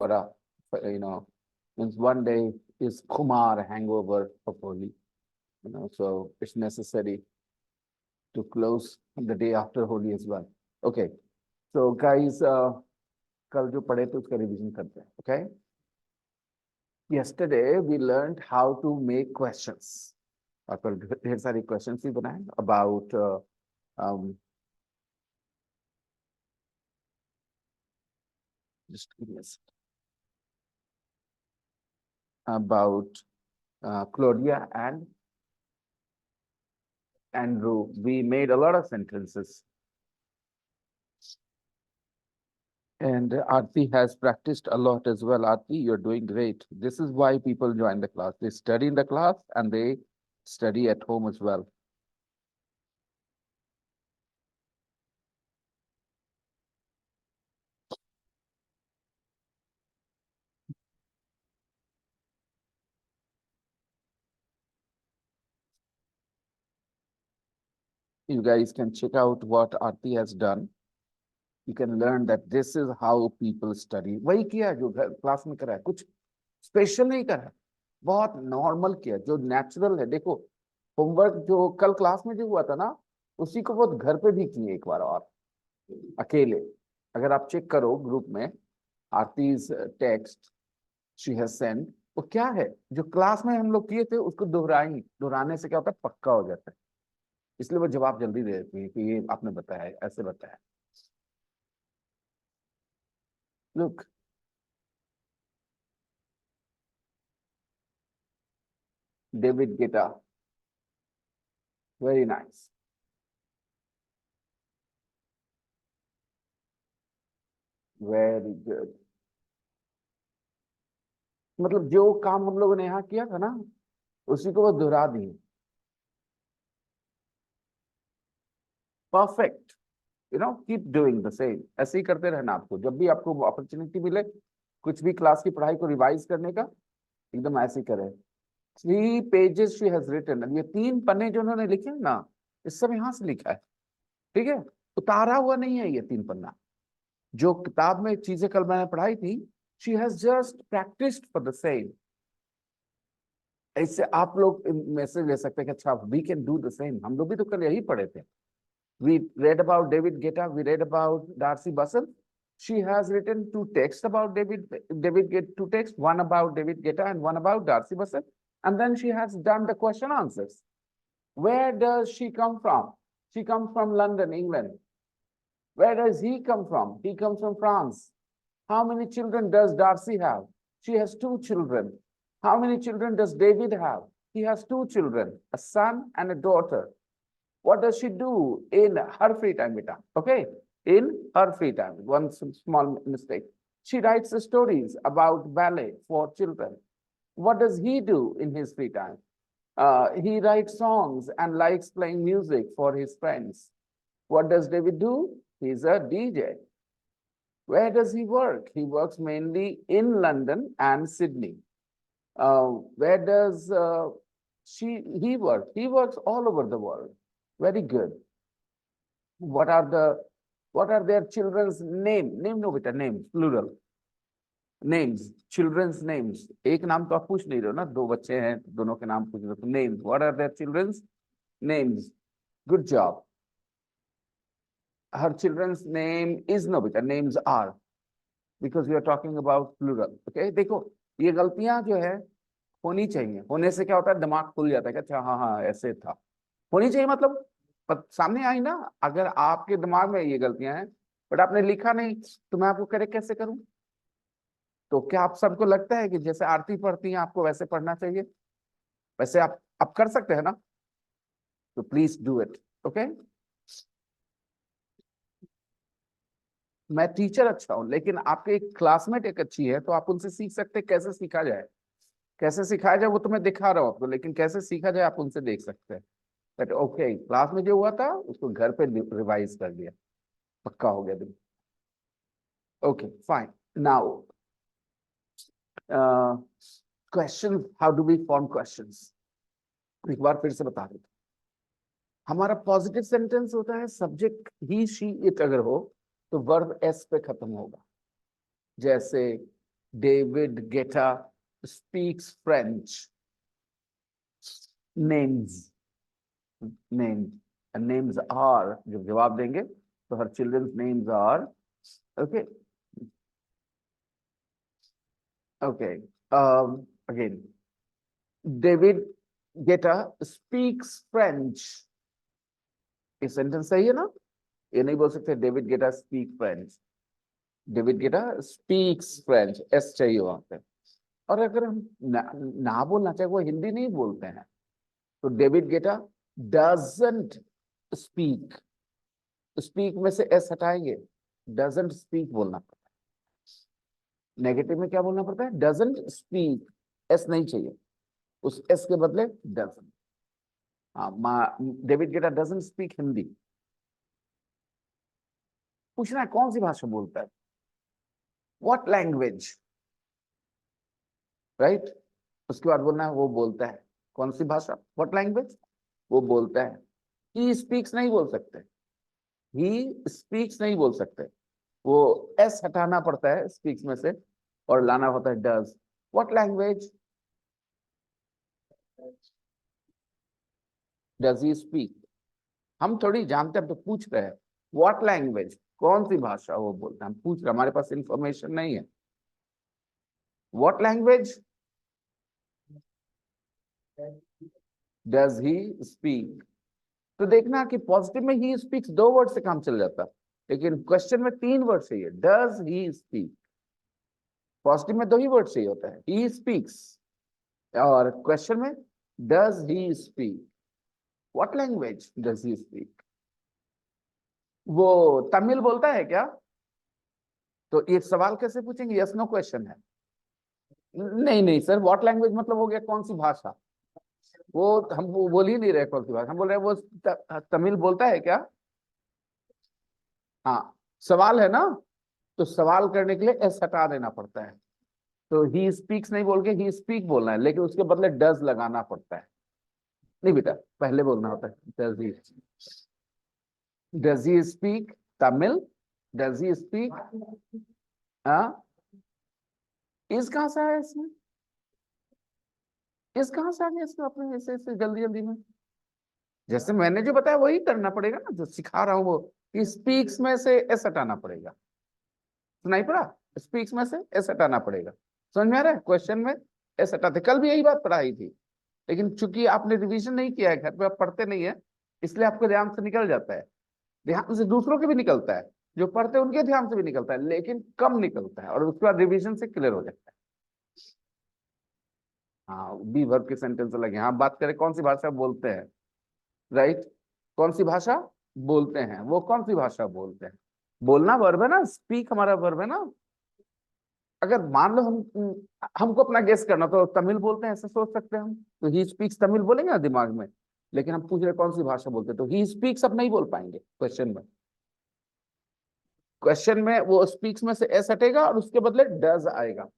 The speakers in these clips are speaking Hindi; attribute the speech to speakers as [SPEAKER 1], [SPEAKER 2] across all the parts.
[SPEAKER 1] for a, means one day is Kumar hangover of Holi, so it's necessary to close the day after Holi as well. Okay, so guys, कल जो पढ़े थे उसका रिवीजन करते हैं. Okay, yesterday we learned how to make questions. और कल ढेर सारी questions भी बनाए about just give me a second. About Claudia and Andrew. We made a lot of sentences. And Aarti has practiced a lot as well. Aarti, you're doing great. This is why people join the class. They study in the class and they study at home as well. You guys can check out what Aarti has done. You can learn that this is how people study. वही किया जो क्लास में करा है, कुछ स्पेशल नहीं करा, बहुत नॉर्मल किया, जो नेचुरल है. देखो होमवर्क जो कल क्लास में जो हुआ था ना, उसी को वो घर पे भी किए एक बार और अकेले. अगर आप चेक करो ग्रुप में Aarti's text she has send, वो क्या है जो क्लास में हम लोग किए थे उसको दोहराने से क्या होता है, पक्का हो जाता है. इसलिए वो जवाब जल्दी दे देती है कि ये आपने बताया, ऐसे बताया. Look, David Guetta, very nice. Very good. मतलब जो काम हम लोगों ने यहाँ किया था ना, उसी को वो दोहरा दी. Perfect. Keep doing the same. ऐसे ही करते रहना. आपको जब भी आपको अपॉर्चुनिटी मिले कुछ भी क्लास की पढ़ाई को रिवाइज करने का, एकदम ऐसे ही करें. 3 pages she has written. ये 3 पन्ने जो उन्होंने लिखे हैं ना, इस सब यहाँ से लिखा है. ठीक है, उतारा हुआ नहीं है ये 3 पन्ना. जो किताब में चीजें कल मैंने पढ़ाई थी, she has just practiced for the same. इससे आप लोग मैसेज ले सकते हैं कि अच्छा we can do the same. हम लोग भी तो कल यही पढ़े थे. We read about David Guetta, we read about Darcy Bussell. She has written 2 texts about David Guetta, 2 texts, one about David Guetta and one about Darcy Bussell. And then she has done the question answers. Where does she come from? She comes from London, England. Where does he come from? He comes from France. How many children does Darcy have? She has 2 children. How many children does David have? He has 2 children, a son and a daughter. What does she do in her free time, beta? Okay, in her free time. One small mistake. She writes stories about ballet for children. What does he do in his free time? He writes songs and likes playing music for his friends. What does David do? He's a DJ. Where does he work? He works mainly in London and Sydney. Where does he work? He works all over the world. Very good. What are their children's name? Name no beta, names, plural. Names, children's names. एक नाम तो आप पूछ नहीं रहे हो ना, 2 बच्चे हैं, दोनों के नाम पूछ रहे हो. तो names. What are their children's names? Good job. Her children's name is no beta, names are, because we are talking about plural. Okay, देखो ये गलतियां जो है होनी चाहिए. होने से क्या होता है, दिमाग खुल जाता है कि अच्छा हाँ हाँ ऐसे था. होनी चाहिए मतलब सामने आई ना. अगर आपके दिमाग में ये गलतियां हैं बट आपने लिखा नहीं, तो मैं आपको करेक्ट कैसे करूं? तो क्या आप सबको लगता है कि जैसे आरती पढ़ती हैं आपको वैसे पढ़ना चाहिए? वैसे आप कर सकते हैं ना? तो प्लीज डू इट. ओके, मैं टीचर अच्छा हूं, लेकिन आपके एक क्लासमेट एक अच्छी है, तो आप उनसे सीख सकते हैं कैसे सीखा जाए. कैसे सिखाया जाए वो तो मैं दिखा रहा हूं आपको, लेकिन कैसे सीखा जाए आप उनसे देख सकते हैं. बट ओके, क्लास में जो हुआ था उसको घर पे रिवाइज कर दिया, पक्का हो गया दिन. Okay fine. Now question, how do we form questions? एक बार फिर से बता देता. हमारा पॉजिटिव सेंटेंस होता है सब्जेक्ट ही शी इट अगर हो तो वर्ब एस पे खत्म होगा. जैसे David Guetta speaks French. Names. Names. And names are, जब जवाब देंगे तो her children's names are, okay. Okay. Again, David Guetta speaks French. ये सेंटेंस सही है ना? ये नहीं बोल सकते David Guetta speak French. David Guetta speaks French, S चाहिए वहां पे. और अगर हम ना बोलना चाहे, वो हिंदी नहीं बोलते हैं, तो David Guetta doesn't speak. Speak में से एस हटाएंगे, डजंट स्पीक बोलना पड़ता है. नेगेटिव में क्या बोलना पड़ता है? डजंट स्पीक, एस नहीं चाहिए, उस एस के बदले डजंट. हाँ, David Guetta doesn't speak Hindi. पूछना है कौन सी भाषा बोलता है, व्हाट लैंग्वेज, राइट. उसके बाद बोलना है वो बोलता है कौन सी भाषा, व्हाट लैंग्वेज, वो बोलता है. ही स्पीक्स नहीं बोल सकते, ही स्पीक्स नहीं बोल सकते, वो एस हटाना पड़ता है स्पीक्स में से और लाना होता है does. What language does he speak. हम थोड़ी जानते हैं, तो पूछ रहे हैं व्हाट लैंग्वेज, कौन सी भाषा वो बोलते हैं. हम पूछ रहे, हमारे पास इंफॉर्मेशन नहीं है. What language does he speak. तो देखना कि पॉजिटिव में ही स्पीक्स 2 वर्ड से काम चल जाता, लेकिन क्वेश्चन में 3 वर्ड चाहिए. डज ही स्पीक, पॉजिटिव में 2 ही वर्ड चाहिए होता है, ही स्पीक्स, और क्वेश्चन में does he speak. What language does he speak. वो तमिल बोलता है क्या? तो ये सवाल कैसे पूछेंगे, यस नो क्वेश्चन है. नहीं नहीं सर, व्हाट लैंग्वेज मतलब हो गया कौन सी भाषा. वो हम वो बोल ही नहीं रहे कौन सी भाषा, हम बोल रहे हैं वो तमिल बोलता है क्या. हाँ, सवाल है ना, तो सवाल करने के लिए एस हटा देना पड़ता है. तो ही स्पीक्स नहीं बोल के ही स्पीक बोलना है, लेकिन उसके बदले डज लगाना पड़ता है. नहीं बेटा, पहले बोलना होता है does he speak Tamil, does he speak. हाँ, इस कहां से आया इसमें, इस कहां से आ गया इसमें अपने ऐसे ऐसे जल्दी जल्दी में. जैसे मैंने जो बताया वही करना पड़ेगा ना, जो सिखा रहा हूँ वो. स्पीक्स में से एस हटाना पड़ेगा. सुनाई पड़ा, स्पीक्स में से एस हटाना पड़ेगा. समझ में आ रहा है, क्वेश्चन में एस हटाते. कल भी यही बात पढ़ाई थी, लेकिन चूंकि आपने रिवीजन नहीं किया है, घर पे आप पढ़ते नहीं है, इसलिए आपको ध्यान से निकल जाता है. ध्यान से दूसरों के भी निकलता है, जो पढ़ते हैं उनके ध्यान से भी निकलता है, लेकिन कम निकलता है, और उसके बाद रिवीजन से क्लियर हो जाता है. हाँ, बी वर्ब के सेंटेंस लगे. हाँ, बात करें कौन सी भाषा बोलते हैं, राइट. कौन सी भाषा बोलते हैं, वो कौन सी भाषा बोलते हैं. बोलना वर्ब है ना, स्पीक हमारा वर्ब है ना. अगर मान लो हमको अपना गेस करना, तो तमिल बोलते हैं ऐसे सोच सकते हैं हम, तो ही स्पीक्स तमिल बोलेंगे ना दिमाग में. लेकिन हम पूछ रहे कौन सी भाषा बोलते हैं, तो ही स्पीक्स अब नहीं बोल पाएंगे क्वेश्चन में. क्वेश्चन में वो स्पीक्स में से एस हटेगा और उसके बदले डज आएगा.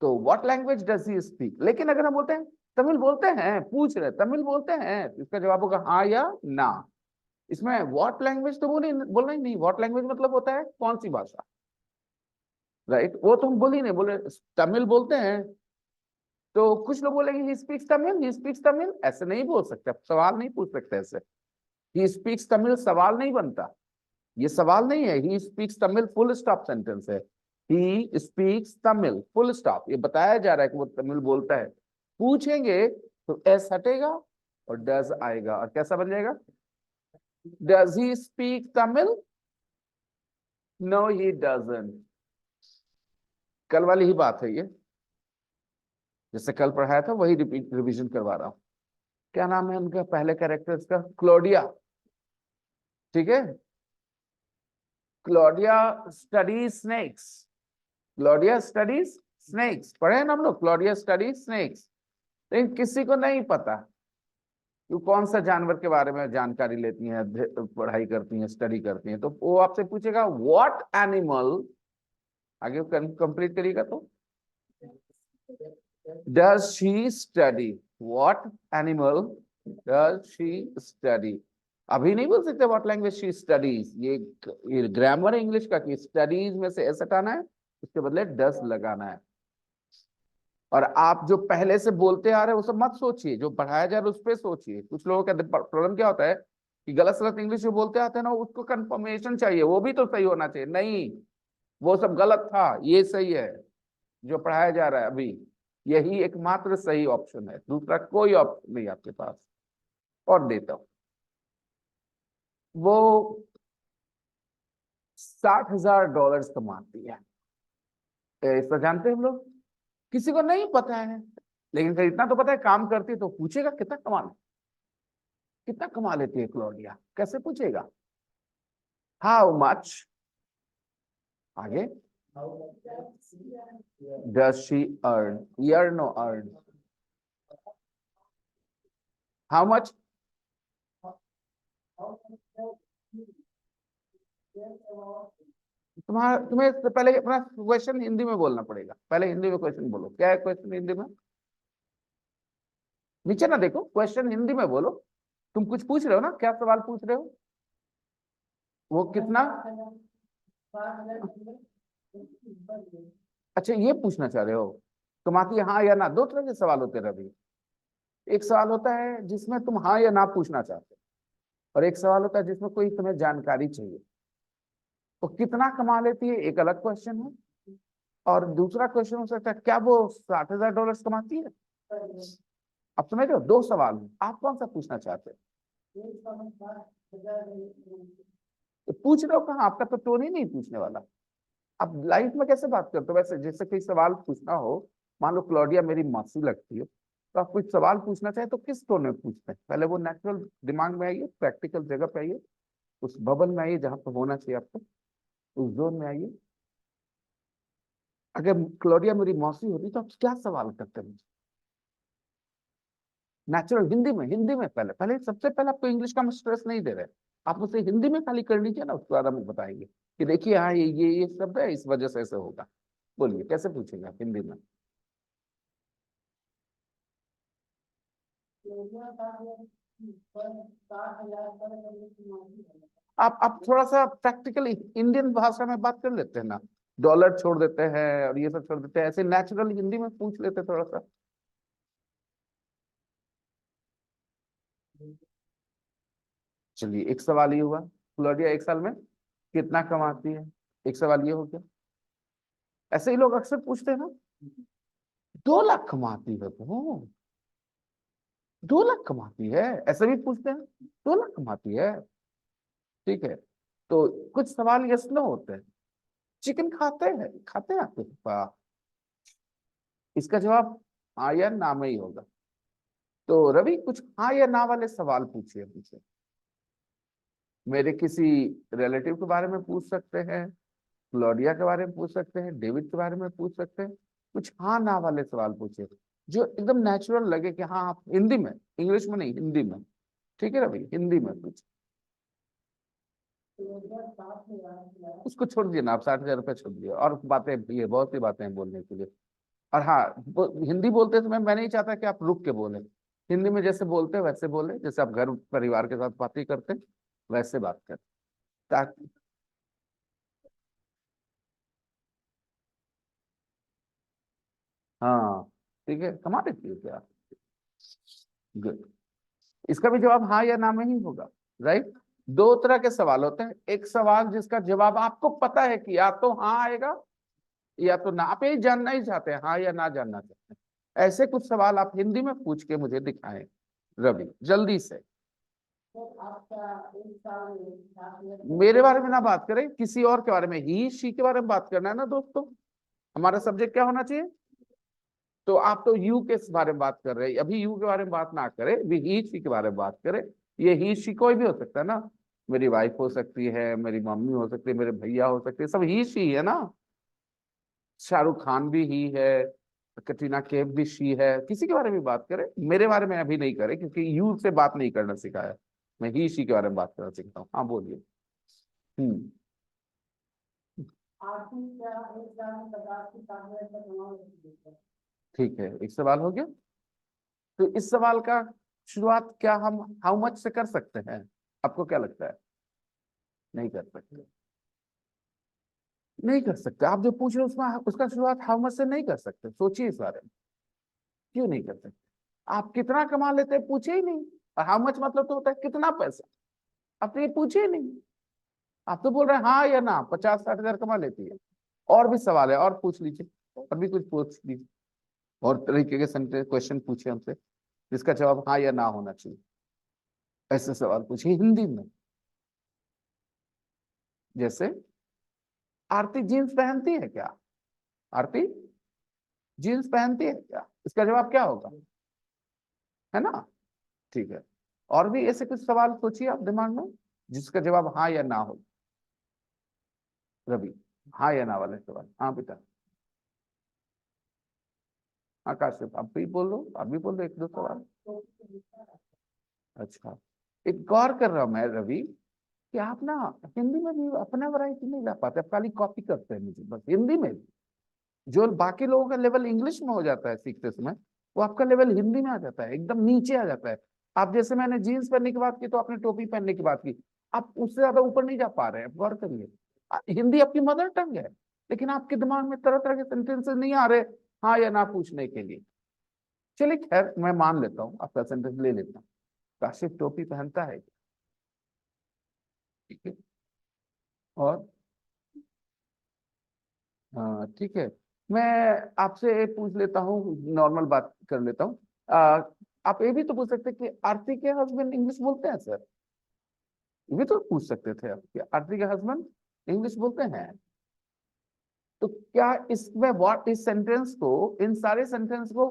[SPEAKER 1] तो what language does he speak. लेकिन अगर हम बोलते हैं तमिल बोलते हैं, पूछ रहे तमिल बोलते हैं, इसका जवाब होगा हाँ या ना. इसमें व्हाट लैंग्वेज तो बोलना ही नहीं. व्हाट लैंग्वेज मतलब होता है कौन सी भाषा, राइट. वो तो हम बोल ही नहीं, बोले तमिल बोलते हैं. तो कुछ लोग बोलेंगे ही स्पीक्स तमिल, ही स्पीक्स तमिल. ऐसे नहीं बोल सकते, सवाल नहीं पूछ सकते ऐसे. ही स्पीक्स तमिल सवाल नहीं बनता, ये सवाल नहीं है. He speaks Tamil full stop sentence है. He speaks Tamil full stop, ये बताया जा रहा है कि वो तमिल बोलता है. पूछेंगे तो एस हटेगा और डज आएगा, और कैसा बन जाएगा, does he speak Tamil, no he doesn't. कल वाली ही बात है ये, जैसे कल पढ़ाया था वही रिवीजन करवा रहा हूं. क्या नाम है उनका, पहले कैरेक्टर्स का, क्लोडिया. ठीक है, Claudia studies snakes. Claudia studies snakes पढ़े हैं ना हम लोग, क्लोडिया स्टडीज स्नेक्स. लेकिन किसी को नहीं पता कि कौन सा जानवर के बारे में जानकारी लेती हैं, पढ़ाई करती हैं, स्टडी करती हैं. तो वो आपसे पूछेगा व्हाट एनिमल, आगे कंप्लीट करिएगा तो does she study. What animal does she study. अभी नहीं बोल सकते व्हाट लैंग्वेज शी स्टडीज. ये ग्रामर है इंग्लिश का कि स्टडीज में से ऐसा हटाना है उसके बदले डस लगाना है। और आप जो पहले से बोलते आ रहे हैं वो सब मत सोचिए, जो पढ़ाया जा रहा है उस पर सोचिए। कुछ लोगों का प्रॉब्लम क्या होता है कि गलत सलत इंग्लिश जो बोलते आते हैं ना, उसको कंफर्मेशन चाहिए, वो भी तो सही होना चाहिए। नहीं, वो सब गलत था, ये सही है जो पढ़ाया जा रहा है अभी, यही एकमात्र सही ऑप्शन है, दूसरा कोई ऑप्शन नहीं आपके पास। और देता हूं, वो $60,000 कमाती है। इसको जानते हैं हम लोग? किसी को नहीं पता है, लेकिन फिर इतना तो पता है काम करती है, तो पूछेगा कितना कितना कमा लेती है क्लॉडिया, कैसे पूछेगा? हाउ मच, आगे, does she earn, earn no earn, how much. तुम्हें इससे पहले अपना क्वेश्चन हिंदी में बोलना पड़ेगा, पहले हिंदी में क्वेश्चन बोलो। क्या है क्वेश्चन हिंदी में? नीचे ना देखो, क्वेश्चन हिंदी में बोलो। तुम कुछ पूछ रहे हो ना, क्या सवाल पूछ रहे हो? वो कितना? अच्छा, ये पूछना चाह रहे हो कमाती है हाँ या ना? दो तरह के सवाल होते हैं रवि। एक सवाल होता है जिसमें तुम हाँ या ना पूछना चाहते हो, और एक सवाल होता है जिसमें कोई तुम्हें जानकारी चाहिए। तो कितना कमा लेती है एक अलग क्वेश्चन है, और दूसरा क्वेश्चन हो सकता है क्या वो $60,000 कमाती है। अब समझ रहे हो, दो सवाल हैं, आप कौन सा पूछना चाहते हैं? तो पूछ रहे हो कहाँ, आपका तो टोन ही नहीं पूछने वाला। आप लाइफ में कैसे बात करते हो वैसे, जैसे कोई सवाल पूछना हो, मान लो क्लॉडिया मेरी मासी लगती है, तो आप कुछ सवाल पूछना चाहे तो किस टोन में पूछते हैं? पहले वो नेचुरल दिमाग में आइए, प्रैक्टिकल जगह पे आइए, उस बबल में आइए जहां पर होना चाहिए आपको, उस जोन में आइए। अगर क्लॉडिया मेरी मौसी होती तो आप क्या सवाल करते मुझे? नेचुरल हिंदी में, हिंदी में पहले पहले सबसे पहले आपको इंग्लिश का हम स्ट्रेस नहीं दे रहे, आप मुझसे हिंदी में खाली कर लीजिए ना, उसके बाद हम बताएंगे कि देखिए हाँ ये शब्द है, इस वजह से ऐसे होगा। बोलिए कैसे पूछेंगे आप हिंदी में? आप थोड़ा सा प्रैक्टिकल इंडियन भाषा में बात कर लेते हैं ना, डॉलर छोड़ देते हैं और ये सब छोड़ देते हैं, ऐसे नेचुरल हिंदी में पूछ लेते हैं थोड़ा सा। चलिए, एक सवाल ये हुआ, क्लॉडिया एक साल में कितना कमाती है, एक सवाल ये हो गया। ऐसे ही लोग अक्सर पूछते हैं ना, 2 लाख कमाती है वो, 2 लाख कमाती है, ऐसे भी पूछते हैं, 2 लाख कमाती है। ठीक है, तो कुछ सवाल यस नो होते हैं। चिकन खाते हैं आपके पापा? इसका जवाब हाँ या ना में ही होगा। तो रवि कुछ हाँ या ना वाले सवाल पूछिए मुझसे। मेरे किसी रिलेटिव के बारे में पूछ सकते हैं, क्लॉडिया के बारे में पूछ सकते हैं, डेविड के बारे में पूछ सकते हैं। कुछ हाँ ना वाले सवाल पूछिए जो एकदम नेचुरल लगे कि हाँ आप हिंदी में, इंग्लिश में नहीं, हिंदी में। ठीक है रवि, हिंदी में पूछ। उसको छोड़ दिए ना आप, $60,000 छोड़ दिए, और बातें ये बहुत सी बातें हैं बोलने के लिए। और हाँ, हिंदी बोलते समय मैं नहीं चाहता कि आप रुक के बोले, हिंदी में जैसे बोलते हैं वैसे बोले, जैसे आप घर परिवार के साथ बातें करते हैं वैसे बात करें, ताकि। हाँ, ठीक है, कमा देती है क्या? गुड। इसका भी जवाब हाँ या ना में ही होगा, राइट? दो तरह के सवाल होते हैं, एक सवाल जिसका जवाब आपको पता है कि या तो हाँ आएगा या तो ना, आप यही जानना ही चाहते हैं, हाँ या ना जानना चाहते हैं। ऐसे कुछ सवाल आप हिंदी में पूछ के मुझे दिखाएं रवि, जल्दी से। मेरे बारे में ना बात करें, किसी और के बारे में, ही शी के बारे में बात करना है ना दोस्तों। हमारा सब्जेक्ट क्या होना चाहिए? तो आप तो यू के बारे में बात कर रहे हैं, अभी यू के बारे में बात ना करें, अभी ही शी के बारे में बात करें। ये ही शी कोई भी हो सकता है ना, मेरी वाइफ हो सकती है, मेरी मम्मी हो सकती है, मेरे भैया हो सकते हैं, सब ही शी है ना। शाहरुख खान भी ही है, कटरीना कैफ भी शी है, किसी के बारे में बात करें, मेरे बारे में अभी नहीं करें, क्योंकि यू से बात नहीं करना सिखाया, मैं ही शी के बारे में बात करना सीखता हूँ। हाँ बोलिए। हम्म। ठीक है, एक सवाल हो गया। तो इस सवाल का शुरुआत क्या हम हाउ मच से कर सकते हैं? आपको क्या लगता है? नहीं कर सकते। नहीं कर सकते। आप जो पूछ रहे हो उसमें उसका शुरुआत हाउ मच से नहीं कर सकते। सोचिए इस बारे में, क्यों नहीं कर सकते? आप कितना कमा लेते हैं पूछे ही नहीं। और हाउ मच मतलब तो होता है कितना पैसा, आप तो ये पूछे ही नहीं। आप तो बोल रहे हैं हाँ या ना, 50-60 हजार कमा लेती है। और भी सवाल है, और पूछ लीजिए, और भी कुछ पूछ लीजिए, और तरीके के सेंटेंस क्वेश्चन पूछे हमसे जिसका जवाब हाँ या ना होना चाहिए। ऐसे सवाल पूछिए हिंदी में। जैसे आरती जीन्स पहनती है क्या? आरती जीन्स पहनती है क्या, इसका जवाब क्या होगा? है ना? ठीक है। और भी ऐसे कुछ सवाल सोचिए आप दिमाग में जिसका जवाब हाँ या ना हो। रवि, हाँ या ना वाले सवाल। हाँ बेटा। हाँ काशिफ, आप भी बोलो, आप भी बोलो एक दो सवाल। अच्छा, एक गौर कर रहा हूं मैं रवि कि आप ना हिंदी में भी अपना वैरायटी नहीं ला पाते, आप खाली कॉपी करते हैं मुझे बस हिंदी में भी। जो बाकी लोगों का लेवल इंग्लिश में हो जाता है सीखते समय, वो आपका लेवल हिंदी में आ जाता है, एकदम नीचे आ जाता है। आप जैसे मैंने जीन्स पहनने की बात की तो आपने टोपी पहनने की बात की, आप उससे ज्यादा ऊपर नहीं जा पा रहे हैं। आप गौर करिए, हिंदी आपकी मदर टंग है, लेकिन आपके दिमाग में तरह तरह के सेंटेंसेस नहीं आ रहे हाँ या ना पूछने के लिए। चलिए खैर, मैं मान लेता हूँ, आपका सेंटेंस ले लेता हूँ। काशिफ टोपी पहनता है, ठीक है। और हाँ ठीक है, मैं आपसे पूछ लेता हूँ, नॉर्मल बात कर लेता हूँ। आप ये भी तो पूछ सकते हैं कि आरती के हस्बैंड इंग्लिश बोलते हैं सर, ये भी तो पूछ सकते थे आप कि आरती के हस्बैंड इंग्लिश बोलते हैं। तो क्या इसमें व्हाट इस सेंटेंस को, इन सारे सेंटेंस को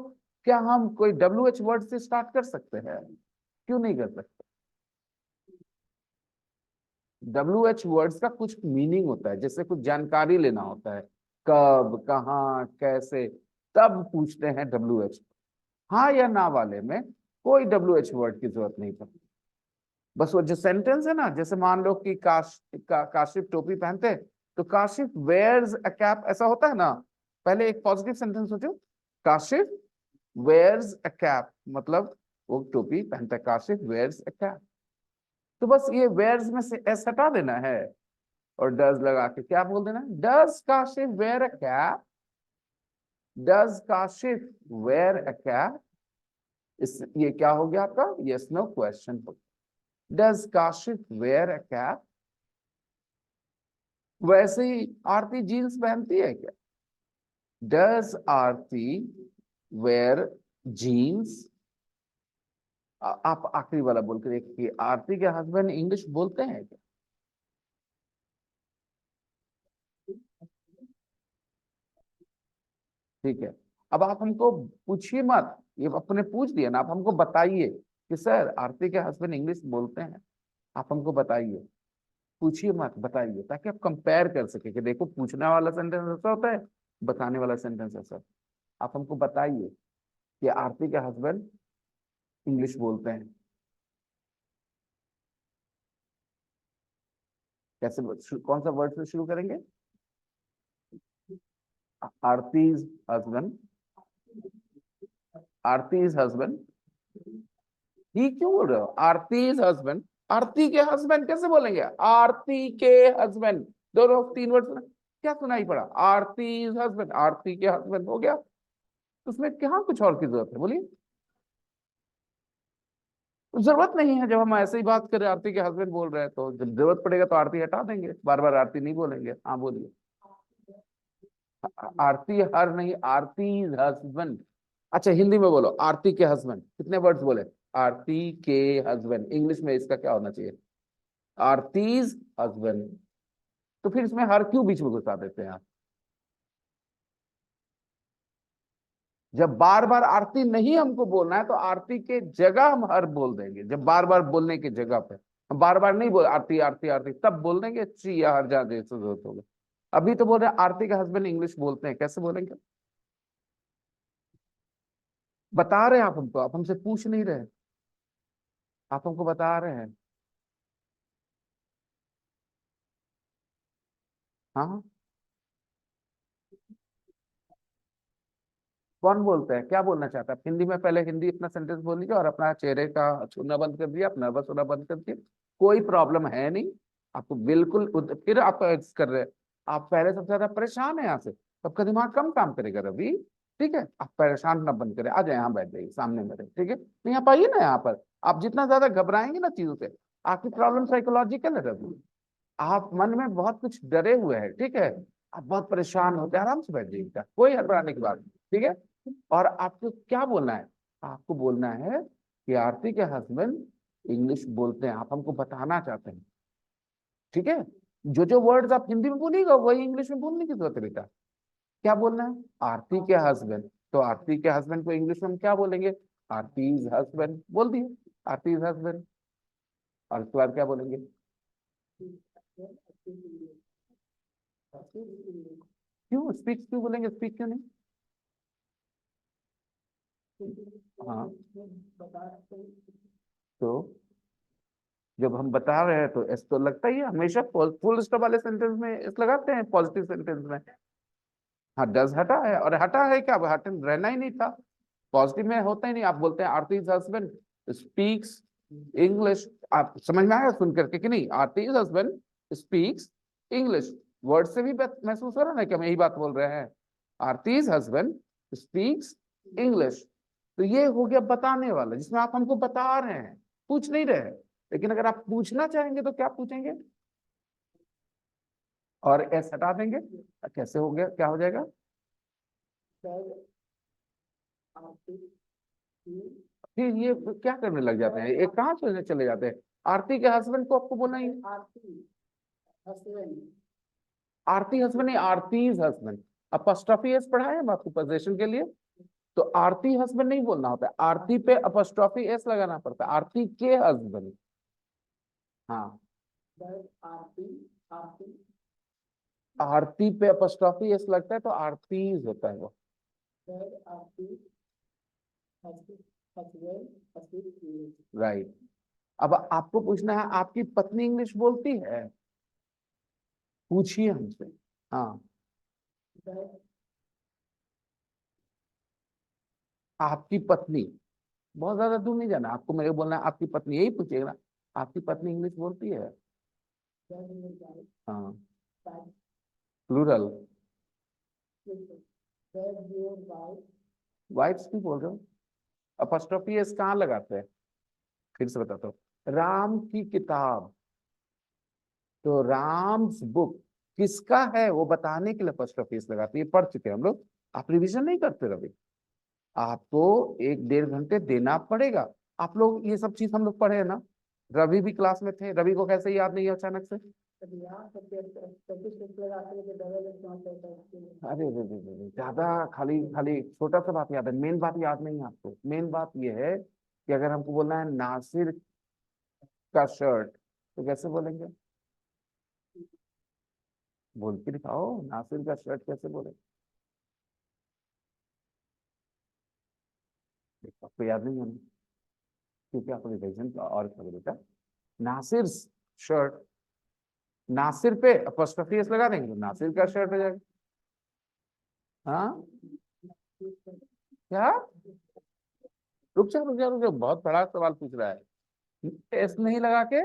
[SPEAKER 1] क्या हम कोई WH वर्ड से स्टार्ट कर सकते हैं? क्यों नहीं कर सकते? WH वर्ड्स का कुछ मीनिंग होता है, जैसे कुछ जानकारी लेना होता है, कब, कहाँ, कैसे, तब पूछते हैं WH। हाँ या ना वाले में कोई WH वर्ड की जरूरत नहीं पड़ती। बस वो जो सेंटेंस है ना, जैसे मान लो कि काशिफ टोपी पहनते हैं, तो काशिफ वेयर्स अ कैप, ऐसा होता है ना। पहले एक पॉजिटिव सेंटेंस सोचो, काशिफ वेयर्स अ कैप, मतलब वो टोपी पहनता है, काशिफ वेयर्स अ कैप। तो बस ये वेयर्स में से एस हटा देना है और डज लगा के क्या बोल देना, does Kashif wear a cap, does Kashif wear a cap. इस ये क्या हो गया आपका yes no question. Does Kashif wear a cap. वैसे ही आरती जीन्स पहनती है क्या? Does Aarti wear jeans. आप आखिरी वाला बोल के देखिए, आरती के हस्बैंड इंग्लिश बोलते हैं क्या? ठीक है। अब आप हमको पूछिए मत, ये अपने पूछ दिया ना, आप हमको बताइए कि सर आरती के हस्बैंड इंग्लिश बोलते हैं। आप हमको बताइए, पूछिए मत, बताइए, ताकि आप कंपेयर कर सके कि देखो पूछने वाला सेंटेंस ऐसा होता है, बताने वाला सेंटेंस ऐसा। आप हमको बताइए कि आरती के हस्बैंड इंग्लिश बोलते हैं। कैसे, कौन सा वर्ड से शुरू करेंगे? Aarti's husband, Aarti's husband. ही क्यों बोल रहे हो आरतीज हस्बैंड? आरती के हस्बैंड कैसे बोलेंगे? आरती के हस्बैंड, दोनों तीन वर्ड सुना, क्या सुनाई पड़ा? आरतीज हस्बैंड, आरती के हस्बैंड हो गया। उसमें क्या कुछ और की जरूरत है, बोलिए। जरूरत नहीं है, जब हम ऐसे ही बात करें आरती के हस्बैंड बोल रहे हैं, तो जब जरूरत पड़ेगा तो आरती हटा देंगे, बार बार आरती नहीं बोलेंगे। हाँ बोलिए। आरती हर नहीं, आरती हस्बैंड। अच्छा हिंदी में बोलो, आरती के हस्बैंड, कितने वर्ड्स बोले? आरती के हस्बैंड, इंग्लिश में इसका क्या होना चाहिए? आरतीज हस्बैंड। तो फिर इसमें हर क्यों बीच में घुसा देते हैं आप? जब बार बार आरती नहीं हमको बोलना है तो आरती के जगह हम हर बोल देंगे, जब बार बार बोलने की जगह पे हम बार बार नहीं बोल आरती आरती आरती, तब बोल देंगे ची या हर जहाँ जैसे जरूरत होगा। अभी तो बोल रहे हैं आरती के हस्बैंड इंग्लिश बोलते हैं, कैसे बोलेंगे? बता रहे हैं आप हमको, आप हमसे पूछ नहीं रहे, आप हमको बता रहे हैं। हाँ हाँ। कौन बोलते हैं, क्या बोलना चाहता है? आप हिंदी में पहले हिंदी अपना सेंटेंस बोल लीजिए और अपना चेहरे का छूना बंद कर दिया, अपना नर्वस होना बंद कर दिया। कोई प्रॉब्लम है नहीं, आपको बिल्कुल फिर आप कर रहे हैं आप पहले सबसे ज्यादा परेशान है यहाँ से, सबका दिमाग कम काम करेगा रवि। ठीक है, आप परेशान ना बन करें, आ जाए यहाँ बैठ जाइए सामने मेरे, ठीक है, नहीं आप आइए ना यहाँ पर। आप जितना ज्यादा घबराएंगे ना चीजों से, आपकी प्रॉब्लम साइकोलॉजिकल है रवि। आप मन में बहुत कुछ डरे हुए हैं, ठीक है, आप बहुत परेशान होते हैं, आराम से बैठ जाइएगा, कोई घबराने की बात नहीं, ठीक है। और आपको क्या बोलना है, आपको बोलना है कि आरती के हस्बैंड इंग्लिश बोलते हैं, आप हमको बताना चाहते हैं, ठीक है। जो जो वर्ड्स आप हिंदी में बोलिएगा वही इंग्लिश में बोलने की जरूरत है बेटा। क्या बोलना है, आरती के हस्बैंड, तो आरती के हस्बैंड को इंग्लिश में हम क्या बोलेंगे, आरती इज हस्बैंड बोल दिए, आरती इज हस्बैंड। और उसके बाद क्या बोलेंगे, क्यों स्पीक क्यों बोलेंगे, स्पीक क्यों नहीं। हाँ, तो जब हम बता रहे हैं तो एस तो लगता ही है हमेशा, फुल स्टॉप वाले सेंटेंस में एस लगाते हैं, पॉजिटिव सेंटेंस में। हाँ, डज हटा है, और हटा है क्या, अब हट रहना ही नहीं था, पॉजिटिव में होता ही नहीं। आप बोलते हैं आरती's हस्बैंड स्पीक्स इंग्लिश, आप समझ में आया सुन करके कि नहीं, आरती's हस्बैंड स्पीक्स इंग्लिश, वर्ड से भी महसूस हो रहा है ना कि हम यही बात बोल रहे हैं, आरती's हस्बैंड स्पीक्स इंग्लिश। तो ये हो गया बताने वाला, जिसमें आप हमको बता रहे हैं, पूछ नहीं रहे हैं। लेकिन अगर आप पूछना चाहेंगे तो क्या पूछेंगे, और एस हटा देंगे, कैसे हो गया, क्या हो जाएगा, फिर ये क्या करने लग जाते हैं, एक कहाँ सोचने चले जाते हैं। आरती के हस्बैंड को आपको बोलना ही, आरती हस्बैंड नहीं, आरती's हस्बैंड, अपॉस्ट्रोफी एस पढ़ा है हम आपको पोजीशन के लिए। तो आरती हस्बैंड नहीं बोलना होता है, आरती पे अपॉस्ट्रोफी एस लगाना पड़ता है, आरती के हस्बैंड। हाँ, आरती पे अपॉस्ट्रोफी एस लगता है तो आरतीज होता है वो। राइट। अब आपको पूछना है आपकी पत्नी इंग्लिश बोलती है, पूछिए हमसे। हाँ, आपकी पत्नी, बहुत ज्यादा दूर नहीं जाना आपको, मेरे को बोलना है आपकी पत्नी, यही पूछिएगा ना, आपकी पत्नी इंग्लिश बोलती है। हाँ, प्लूरल, वाइफ्स भी बोल रहे हो, अपॉस्ट्रोफी एस कहाँ लगाते हैं, फिर से बताता हूँ, राम की किताब, तो राम्स बुक किसका है वो बताने के लिए अपॉस्ट्रोफी एस लगाते हैं, ये पढ़ चुके हैं हम लोग। आप रिवीजन नहीं करते रवि, आपको 1-1.5 घंटे देना पड़ेगा। आप लोग ये सब चीज हम लोग पढ़े हैं ना, रवि भी क्लास में थे, रवि को कैसे याद नहीं है अचानक से, अरे रे रे रे रे, ज्यादा खाली खाली छोटा सा बात याद है, मेन बात याद नहीं है आपको। मेन बात ये है कि अगर हमको बोलना है नासिर का शर्ट, तो कैसे बोलेंगे, बोल के दिखाओ, नासिर का शर्ट कैसे बोलेंगे, आपको याद नहीं है ना? क्योंकि आपको रिविजन और करो बेटा, नासिर शर्ट, नासिर पे अपॉस्ट्रोफी एस लगा देंगे तो नासिर का शर्ट हो जाएगा। हाँ, क्या, रुक जा, बहुत बड़ा सवाल पूछ रहा है, एस नहीं लगा के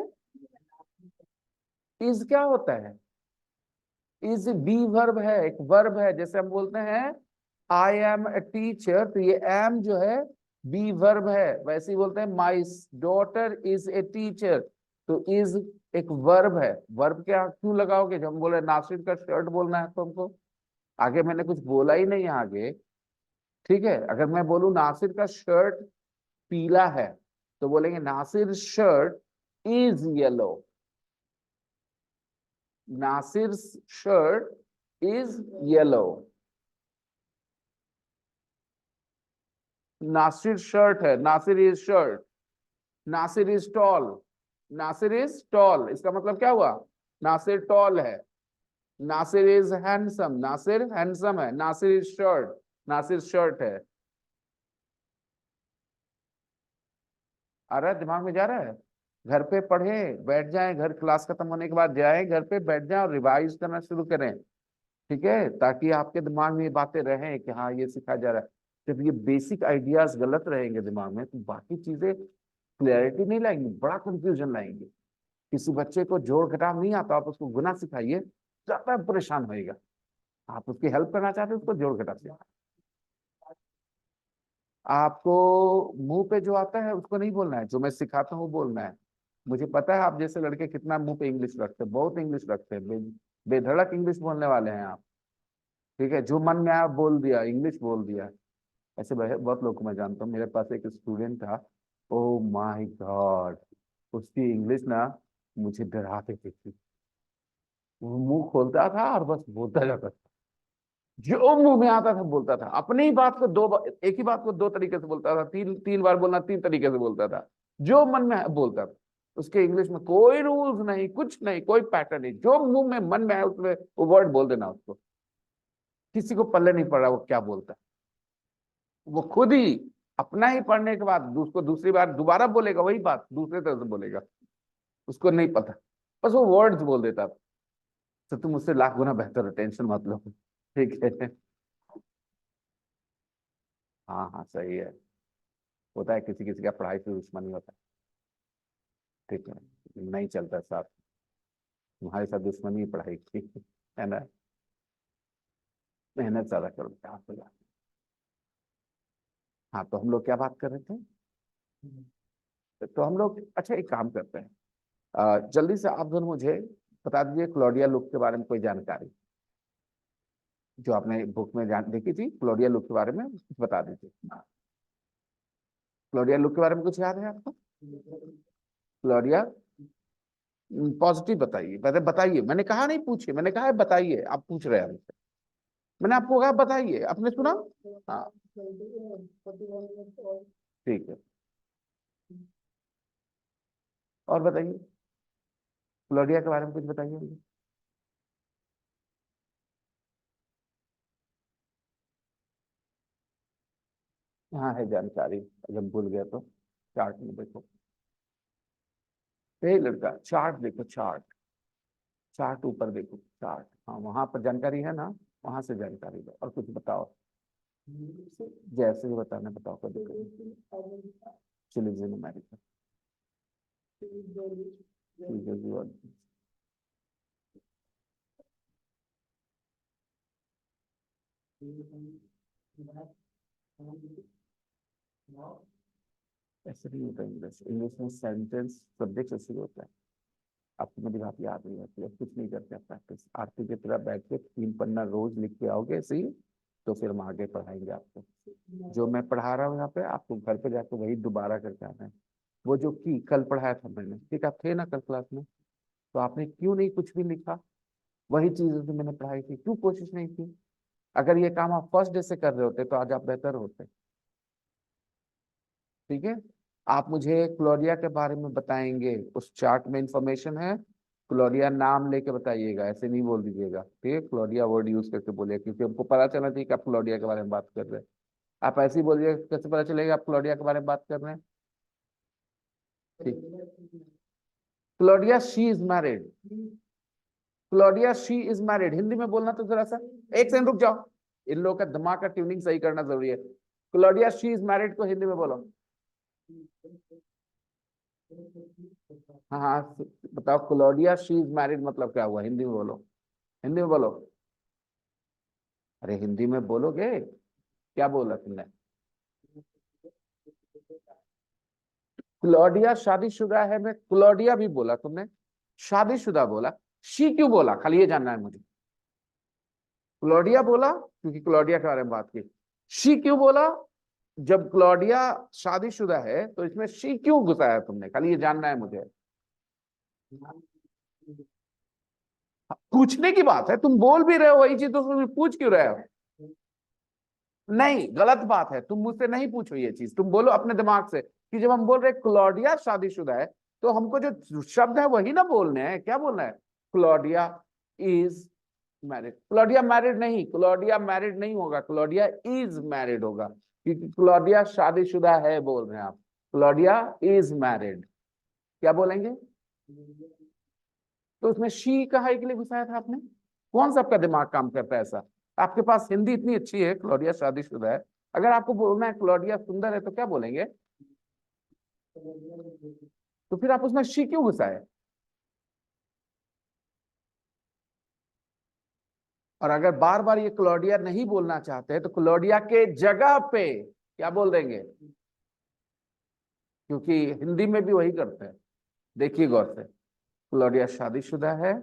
[SPEAKER 1] इज क्या होता है, इज बी वर्ब है, एक वर्ब है, जैसे हम बोलते हैं आई एम ए टीचर, तो ये एम जो है बी वर्ब है, वैसे ही बोलते हैं my daughter is a teacher, तो इज एक वर्ब है। वर्ब क्या क्यों लगाओगे, जब हम बोले नासिर का शर्ट बोलना है तो हमको, आगे मैंने कुछ बोला ही नहीं आगे, ठीक है। अगर मैं बोलूं नासिर का शर्ट पीला है, तो बोलेंगे Nasir shirt is yellow, Nasir shirt is yellow, Nasir shirt है, Nasir is shirt, Nasir is tall, Nasir is tall, इसका मतलब क्या हुआ, नासिर टॉल है, Nasir is handsome, Nasir handsome है, Nasir is shirt, Nasir shirt है। आ रहा है, दिमाग में जा रहा है, घर पे पढ़े बैठ जाएं, घर क्लास खत्म होने के बाद जाएं घर पे बैठ जाएं और रिवाइज करना शुरू करें, ठीक है, ताकि आपके दिमाग में ये बातें रहें कि हाँ ये सिखाया जा रहा है। जब ये बेसिक आइडियाज गलत रहेंगे दिमाग में तो बाकी चीजें क्लैरिटी नहीं लाएंगी, बड़ा कंफ्यूजन लाएंगी। किसी बच्चे को जोड़ घटाव नहीं आता, आप उसको गुना सिखाइए, ज्यादा परेशान होएगा। आप उसकी हेल्प करना चाहते हैं, उसको जोड़ घटा से। आपको मुंह पे जो आता है उसको नहीं बोलना है, जो मैं सिखाता हूँ वो बोलना है। मुझे पता है आप जैसे लड़के कितना मुंह पे इंग्लिश रखते हैं, बहुत इंग्लिश रखते हैं, बेधड़क इंग्लिश बोलने वाले हैं आप। ठीक है, जो मन में आया बोल दिया, इंग्लिश बोल दिया। ऐसे बहुत लोग को मैं जानता हूँ। मेरे पास एक स्टूडेंट था, ओ माय गॉड, उसकी इंग्लिश ना मुझे डरा देती थी। वो मुंह खोलता था और बस बोलता जाता था, जो मुंह में आता था बोलता था। अपनी ही बात को एक ही बात को दो तरीके से बोलता था, तीन तीन बार बोलना, तीन तरीके से बोलता था। जो मन में बोलता था। उसके इंग्लिश में कोई रूल्स नहीं, कुछ नहीं, कोई पैटर्न नहीं, जो मुंह में मन में है उसमें वो वर्ड बोल देना उसको। किसी को पल्ले नहीं पड़ रहा वो क्या बोलता है। वो खुद ही अपना ही पढ़ने के बाद उसको दूसरी बार दोबारा बोलेगा, वही बात दूसरे तरह से बोलेगा, उसको नहीं पता, बस वो वर्ड्स बोल देता था। तो तुम उससे लाख गुना बेहतर हो, टेंशन मत लो। ठीक है। हाँ हाँ सही है। होता है, किसी किसी का पढ़ाई से दुश्मनी होता है। ठीक है, नहीं चलता साथ। तुम्हारे साथ दुश्मनी ही पढ़ाई की है ना। मेहनत ज्यादा करो, क्या होगा। हाँ, तो हम लोग क्या बात कर रहे थे। तो हम लोग, अच्छा एक काम करते हैं, जल्दी से आप दोनों मुझे बता दीजिए क्लॉडिया लुक के बारे में कोई जानकारी, जो आपने बुक में जान देखी थी क्लॉडिया लुक के बारे में कुछ बता दीजिए। क्लॉडिया लुक के बारे में कुछ याद है आपको। क्लॉडिया, पॉजिटिव बताइए, पहले बताइए। मैंने कहा नहीं पूछिए, मैंने कहा है बताइए, आप पूछ रहे हैं हमसे। मैंने आपको कहा बताइए, आपने सुना। हाँ ठीक है, और बताइए क्लॉडिया के बारे में कुछ बताइए मुझे। हाँ है जानकारी, अगर भूल गया तो चार्ट में देखो। हे लड़का, चार्ट देखो, चार्ट, चार्ट ऊपर देखो, चार्ट, हाँ वहां पर जानकारी है ना, वहां से जानकारी दो और कुछ बताओ। जैसे ही बताना बताओ, कोई दिक्कत नहीं। चिलीज इन अमेरिका, ठीक है जी, और ऐसे नहीं होता इंग्लिश, इंग्लिश में सेंटेंस सब्जेक्ट ऐसे ही होता है। आपको मेरी बात याद नहीं रहती है, कुछ नहीं करते प्रैक्टिस। आरती की तरह बैठ के 3 पन्ना रोज लिख के आओगे ऐसे ही, तो फिर हम आगे पढ़ाएंगे आपको। जो मैं पढ़ा रहा हूँ यहाँ पे, आपको घर पे जाकर वही दोबारा करके आना है। वो जो की कल पढ़ाया था मैंने, ठीक, आप थे ना कल क्लास में, तो आपने क्यों नहीं कुछ भी लिखा। वही चीजें जो मैंने पढ़ाई थी, क्यों कोशिश नहीं की। अगर ये काम आप फर्स्ट डे से कर रहे होते तो आज आप बेहतर होते। ठीक है, आप मुझे क्लोरिया के बारे में बताएंगे, उस चार्ट में इंफॉर्मेशन है। क्लोरिया नाम लेके बताइएगा, ऐसे नहीं बोल दीजिएगा, ठीक है। क्लोरिया वर्ड यूज करके बोलिए, क्योंकि हमको पता चलना चाहिए कि आप क्लोरिया के बारे में बात कर रहे हैं। आप ऐसे ही बोलिए, कैसे पता चलेगा आप क्लोरिया के बारे में बात कर रहे हैं। ठीक, Gloria she is married. Gloria she is married, Hindi में बोलना तो जरा सा। एक सेकंड रुक जाओ, इन लोगों का दिमाग का ट्यूनिंग सही करना जरूरी है। क्लोरिया शी इज मैरिड को हिंदी में बोलो। हाँ हाँ, बताओ क्लोडिया शी इज मैरिड मतलब क्या हुआ, हिंदी में बोलो, हिंदी में बोलो। अरे हिंदी में बोलोगे, क्या बोला तुमने। क्लोडिया शादीशुदा है, मैं क्लोडिया भी बोला तुमने, शादीशुदा बोला। शी क्यों बोला, खाली ये जानना है मुझे। क्लोडिया बोला क्योंकि क्लोडिया के बारे में बात की। शी क्यों बोला, जब क्लोडिया शादीशुदा है तो इसमें शी क्यों घुसाया तुमने, खाली ये जानना है मुझे। पूछने की बात है, तुम बोल भी रहे हो वही चीज, तो तुम पूछ क्यों रहे हो। नहीं, गलत बात है, तुम मुझसे नहीं पूछो ये चीज, तुम बोलो अपने दिमाग से कि जब हम बोल रहे क्लॉडिया शादीशुदा है, तो हमको जो शब्द है वही ना बोलने हैं, क्या बोलना है। Claudia is married, Claudia married नहीं, क्लॉडिया मैरिड नहीं होगा, क्लॉडिया इज मैरिड होगा, क्योंकि क्लॉडिया शादीशुदा है बोल रहे हैं आप। क्लॉडिया इज मैरिड, क्या बोलेंगे। तो उसमें शी कहा के लिए घुसाया था आपने, कौन सा आपका दिमाग काम करता है ऐसा। आपके पास हिंदी इतनी अच्छी है, क्लॉडिया शादीशुदा है, अगर आपको बोलना है क्लॉडिया सुंदर है तो क्या बोलेंगे। तो फिर आप उसमें शी क्यों घुसाए। और अगर बार बार ये क्लॉडिया नहीं बोलना चाहते हैं तो क्लॉडिया के जगह पे क्या बोल देंगे, क्योंकि हिंदी में भी वही करते हैं। देखिए गौर से, क्लॉडिया शादीशुदा है,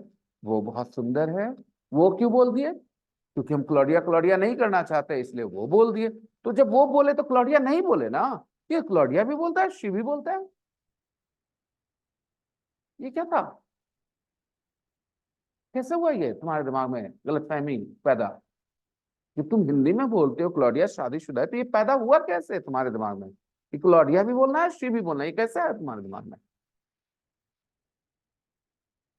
[SPEAKER 1] वो बहुत सुंदर है, वो क्यों बोल दिए, क्योंकि हम क्लॉडिया क्लॉडिया नहीं करना चाहते इसलिए वो बोल दिए। तो जब वो बोले तो क्लॉडिया नहीं बोले ना, ये क्लॉडिया भी बोलता है, शी भी बोलता है। ये क्या था, कैसे हुआ ये तुम्हारे दिमाग में गलतफहमी पैदा, कि तुम हिंदी में बोलते हो क्लॉडिया शादीशुदा है, तो ये पैदा हुआ कैसे तुम्हारे दिमाग में कि क्लॉडिया भी बोलना है शी भी बोलना है, ये कैसे है तुम्हारे दिमाग में।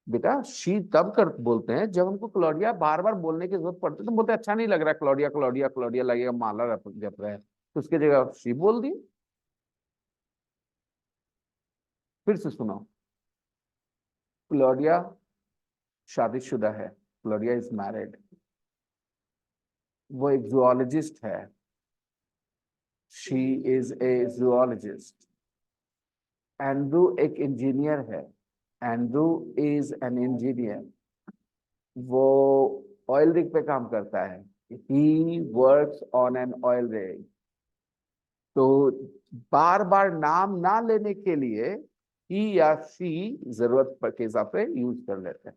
[SPEAKER 1] बेटा शी तब कर बोलते हैं जब हमको क्लॉडिया बार बार बोलने की जरूरत पड़ती है, तो बोलते हैं, अच्छा नहीं लग रहा है क्लॉडिया क्लॉडिया क्लॉडिया लगेगा माला जप रहा है, तो उसकी जगह शी बोल दी। फिर से सुनो, क्लॉडिया शादीशुदा है, क्लॉडिया इज मैरिड, वो एक जूलॉजिस्ट है, she is a zoologist. Andrew एक इंजीनियर है, एंड्रू इज एन इंजीनियर, वो ऑयल रिग पे काम करता है, he works on an oil rig. तो बार बार नाम ना लेने के लिए ही या शी जरूरत के हिसाब से यूज कर लेते हैं,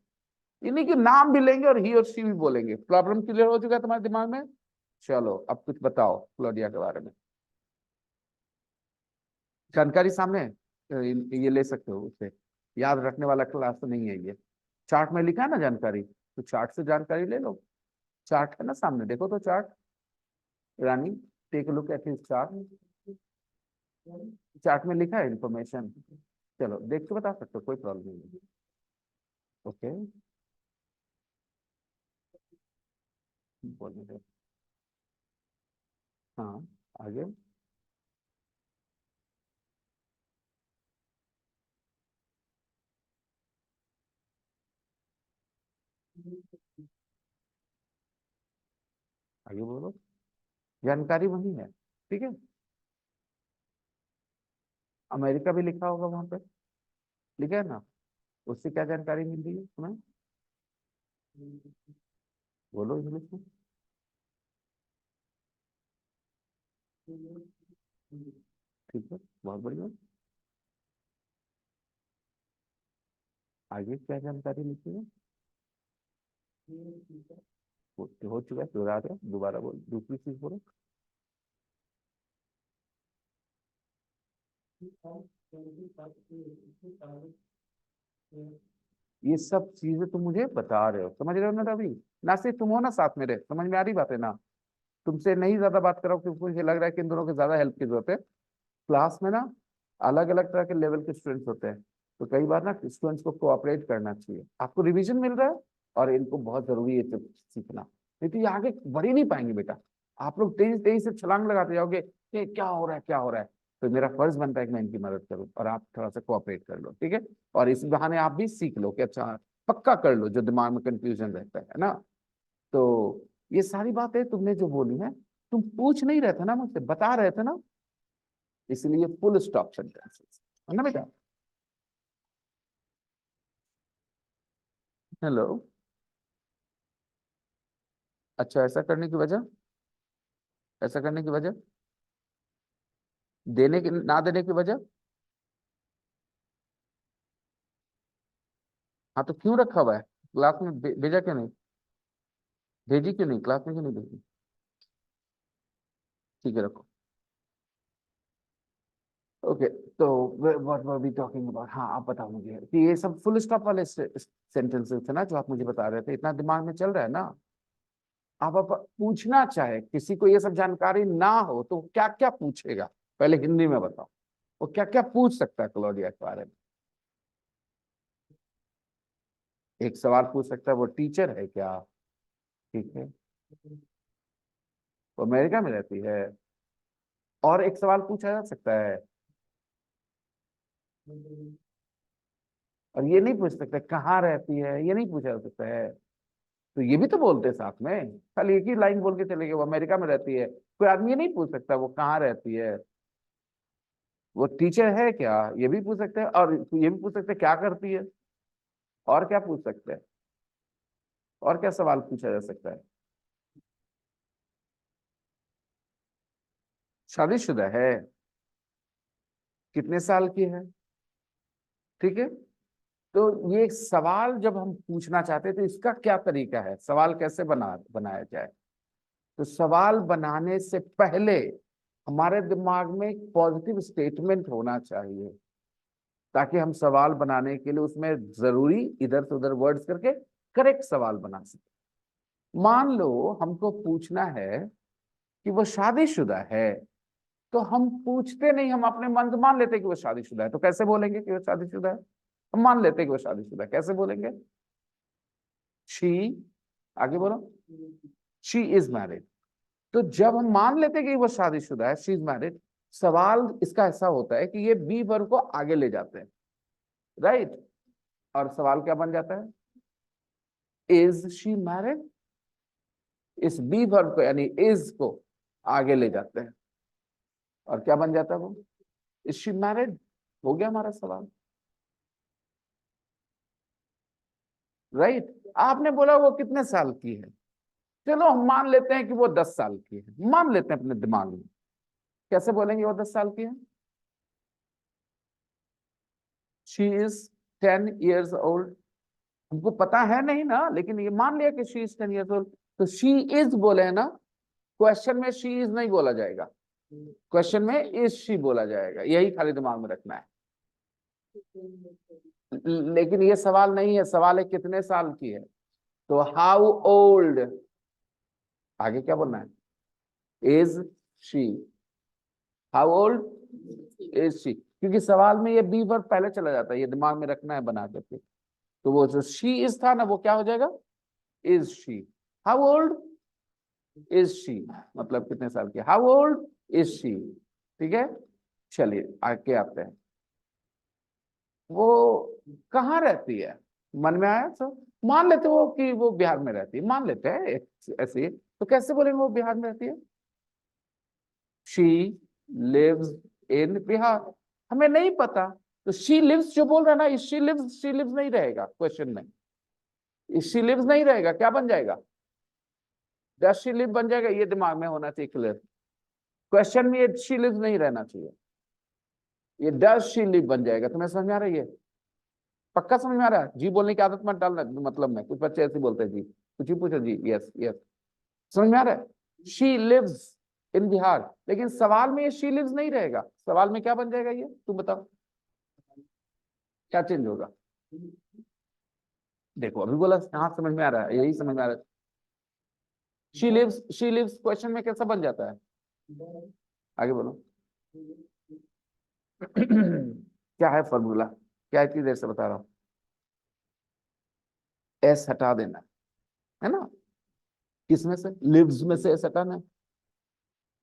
[SPEAKER 1] यानी कि नाम भी लेंगे और ही और शी भी बोलेंगे। प्रॉब्लम क्लियर हो चुका है तुम्हारे दिमाग में। चलो अब कुछ बताओ क्लॉडिया के बारे में, जानकारी सामने है, ये ले सकते हो उससे, याद रखने वाला क्लास तो नहीं है ये, चार्ट में लिखा है ना जानकारी, तो चार्ट से जानकारी ले लो, चार्ट है ना सामने, देखो तो chart, Rani take look at his chart, chart में लिखा है इंफॉर्मेशन, चलो देख के बता सकते हो, कोई प्रॉब्लम नहीं है। ओके, बोलिए। हाँ, आगे। आगे बोलो, जानकारी वही है, ठीक है, अमेरिका भी लिखा होगा वहां पे, लिखा है ना, उससे क्या जानकारी मिल रही है तुम्हें, बोलो इंग्लिश में। ठीक है, बहुत बढ़िया। आगे क्या जानकारी लिखी है, हो चुका है, दोहरा दो, दोबारा बोल, दूसरी चीज बोलो। ये सब चीजें तुम मुझे बता रहे हो, समझ रहे हो ना रवि, ना सिर्फ तुम हो ना साथ मेरे, समझ में आ रही बात है ना। तुमसे नहीं ज्यादा बात कर रहा हूँ क्योंकि मुझे लग रहा है कि इन दोनों को ज्यादा हेल्प की जरूरत है। क्लास में ना अलग अलग तरह के लेवल के स्टूडेंट्स होते हैं, तो कई बार ना स्टूडेंट्स को कोऑपरेट करना चाहिए, आपको रिवीजन मिल रहा है और इनको बहुत जरूरी है सब सीखना, नहीं तो ये आगे बढ़ ही नहीं पाएंगे बेटा। आप लोग तेजी तेजी से छलांग लगाते जाओगे कि क्या हो रहा है क्या हो रहा है, तो मेरा फर्ज बनता है कि मैं इनकी मदद करूं और आप थोड़ा सा कोऑपरेट कर लो, ठीक है। और इस बहाने आप भी सीख लो कि अच्छा, पक्का कर लो जो दिमाग में कंफ्यूजन रहता है ना। तो ये सारी बातें तुमने जो बोली है, तुम पूछ नहीं रहे थे ना मुझसे, बता रहे थे ना, इसलिए फुल स्टॉप सेंटेंसेस है ना बेटा। हेलो, अच्छा ऐसा करने की वजह, ऐसा करने की वजह, देने की ना देने की वजह, हाँ तो क्यों रखा हुआ है क्लास में, भेजा क्यों नहीं, भेजी क्यों नहीं, क्लास में क्यों नहीं भेजी, ठीक है रखो। ओके, तो what were we talking about, हाँ आप बताओ मुझे कि ये सब फुल स्टॉप वाले सेंटेंसेस थे ना जो आप मुझे बता रहे थे, इतना दिमाग में चल रहा है ना। आप पूछना चाहे किसी को ये सब जानकारी ना हो तो क्या क्या पूछेगा, पहले हिंदी में बताओ, वो क्या क्या पूछ सकता है क्लॉडिया के बारे में। एक सवाल पूछ सकता है, वो टीचर है क्या, ठीक है, वो अमेरिका में रहती है। और एक सवाल पूछा जा सकता है, और ये नहीं पूछ सकते कहाँ रहती है, ये नहीं पूछा जा सकता है, तो ये भी तो बोलते हैं साथ में, खाली एक ही लाइन बोल के चले गए वो अमेरिका में रहती है, कोई आदमी ये नहीं पूछ सकता वो कहाँ रहती है, वो टीचर है क्या, ये भी पूछ सकते हैं, और ये भी पूछ सकते हैं क्या करती है, और क्या पूछ सकते हैं, और क्या सवाल पूछा जा सकता है। शादीशुदा है, कितने साल की है, ठीक है। तो ये सवाल जब हम पूछना चाहते हैं तो इसका क्या तरीका है, सवाल कैसे बनाया जाए। तो सवाल बनाने से पहले हमारे दिमाग में एक पॉजिटिव स्टेटमेंट होना चाहिए, ताकि हम सवाल बनाने के लिए उसमें जरूरी इधर से उधर वर्ड्स करके करेक्ट सवाल बना सके। मान लो हमको पूछना है कि वो शादीशुदा है, तो हम पूछते नहीं, हम अपने मन से मान लेते हैं कि वो शादीशुदा है। तो कैसे बोलेंगे कि वो शादीशुदा है, हम मान लेते हैं कि वो शादीशुदा है, कैसे बोलेंगे, शी, आगे बोलो, शी इज मैरिड। तो जब हम मान लेते हैं कि वो शादीशुदा है, शी इज मैरिड, सवाल इसका ऐसा होता है कि ये बी वर्ब को आगे ले जाते हैं, राइट। और सवाल क्या बन जाता है, इज शी मैरिड। इस बी वर्ब को यानी इज को आगे ले जाते हैं और क्या बन जाता है वो, इज शी मैरिड। हो गया हमारा सवाल, राइट। आपने बोला वो कितने साल की है, चलो हम मान लेते हैं कि वो 10 साल की है, मान लेते हैं अपने दिमाग में। कैसे बोलेंगे वो 10 साल की है, शी इज 10 years old। हमको पता है नहीं ना, लेकिन ये मान लिया कि शी इज 10 years old। तो शी इज बोले है ना, क्वेश्चन में शी इज नहीं बोला जाएगा, क्वेश्चन में इज शी बोला जाएगा, यही खाली दिमाग में रखना है। लेकिन ये सवाल नहीं है, सवाल है कितने साल की है। तो हाउ ओल्ड, आगे क्या बोलना है, is she, how old is she, क्योंकि सवाल में ये बी वर्ब पहले चला जाता है, ये दिमाग में रखना है बना करके। तो वो जो शी इज था ना, वो क्या हो जाएगा, is she. How old is she, मतलब कितने साल की, हाउ ओल्ड इज शी, ठीक है। चलिए आगे आते हैं, वो कहाँ रहती है, मन में आया। तो मान लेते हो कि वो बिहार में रहती है, मान लेते हैं ऐसे ही। तो कैसे बोलेंगे वो बिहार में रहती है, शी लिव्स इन बिहार। हमें नहीं पता, तो शी लिव्स जो बोल रहा है ना, शी लिव्स नहीं रहेगा क्वेश्चन में, शी लिव्स नहीं रहेगा, क्या बन जाएगा, डज शी लिव बन जाएगा। ये दिमाग में होना चाहिए क्लियर, क्वेश्चन में ये शी लिव्स नहीं रहना चाहिए, ये डज शी लिव बन जाएगा। तुम्हें समझ में आ रही है, पक्का समझ में आ रहा है, जी बोलने की आदत मत डालना, मतलब में कुछ बच्चे ऐसे बोलते हैं जी, कुछ ही पूछो जी, यस यस, समझ में आ रहा है, शी लिव्स इन बिहार। लेकिन सवाल में ये शी लिव्स नहीं रहेगा, सवाल में क्या बन जाएगा, ये तुम बताओ क्या चेंज होगा। देखो अभी बोला, हाँ समझ में आ रहा है, यही समझ में आ रहा है। शी लिव्स क्वेश्चन में कैसा बन जाता है, आगे बोलो। क्या है फॉर्मूला, क्या इतनी देर से बता रहा हूं, एस हटा देना है ना, किसमें से, लिव्स में से एस हटाना है,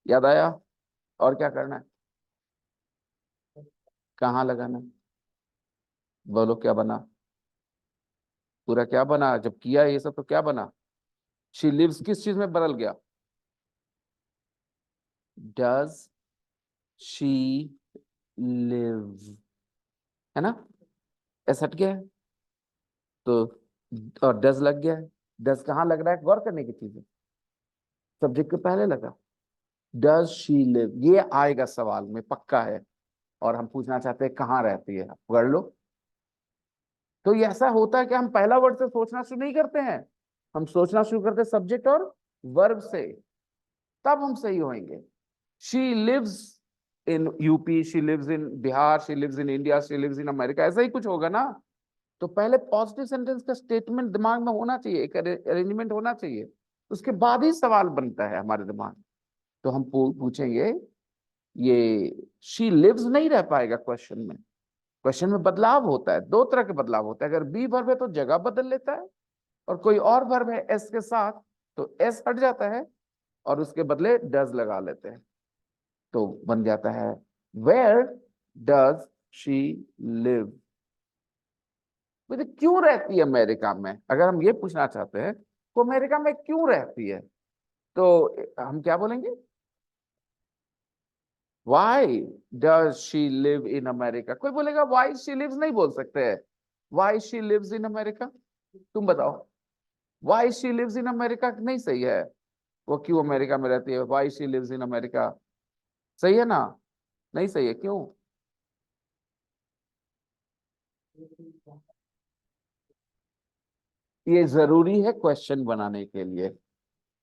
[SPEAKER 1] याद आया। और क्या करना है, कहाँ लगाना है, बोलो क्या बना, पूरा क्या बना, जब किया ये सब तो क्या बना, शी लिव्स किस चीज में बदल गया, डज शी लिव, है ना, एस हट गया है। तो और डज लग गया है, डज कहाँ लग रहा है, गौर करने की चीज है, सब्जेक्ट के पहले लगा, डज शी लिव ये आएगा सवाल में पक्का है। और हम पूछना चाहते हैं कहाँ रहती है, पकड़ लो। तो ये ऐसा होता है कि हम पहला वर्ड से सोचना शुरू नहीं करते हैं, हम सोचना शुरू करते हैं सब्जेक्ट और वर्ब से, तब हम सही होंगे। She lives in UP, she lives in Bihar, she lives in India, she lives in America, ऐसा ही कुछ होगा ना। तो पहले पॉजिटिव सेंटेंस का स्टेटमेंट दिमाग में होना चाहिए, एक अरेंजमेंट होना चाहिए, उसके बाद ही सवाल बनता है हमारे दिमाग। तो हम पूछेंगे, ये शी लिव्स नहीं रह पाएगा क्वेश्चन में, क्वेश्चन में बदलाव होता है, दो तरह के बदलाव होता है। अगर बी वर्ब है तो जगह बदल लेता है, और कोई और वर्ब है एस के साथ तो एस हट जाता है और उसके बदले डज लगा लेते हैं, तो बन जाता है वेयर डज शी लिव। मुझे क्यों रहती है अमेरिका में, अगर हम ये पूछना चाहते हैं तो अमेरिका में क्यों रहती है, तो हम क्या बोलेंगे, why does she live in America. कोई बोलेगा वाई शी लिव्स, नहीं बोल सकते हैं, why she lives in America, तुम बताओ, why she lives in America नहीं सही है, वो क्यों अमेरिका में रहती है, why she lives in America, सही है ना? नहीं सही है, क्यों? ये जरूरी है क्वेश्चन बनाने के लिए,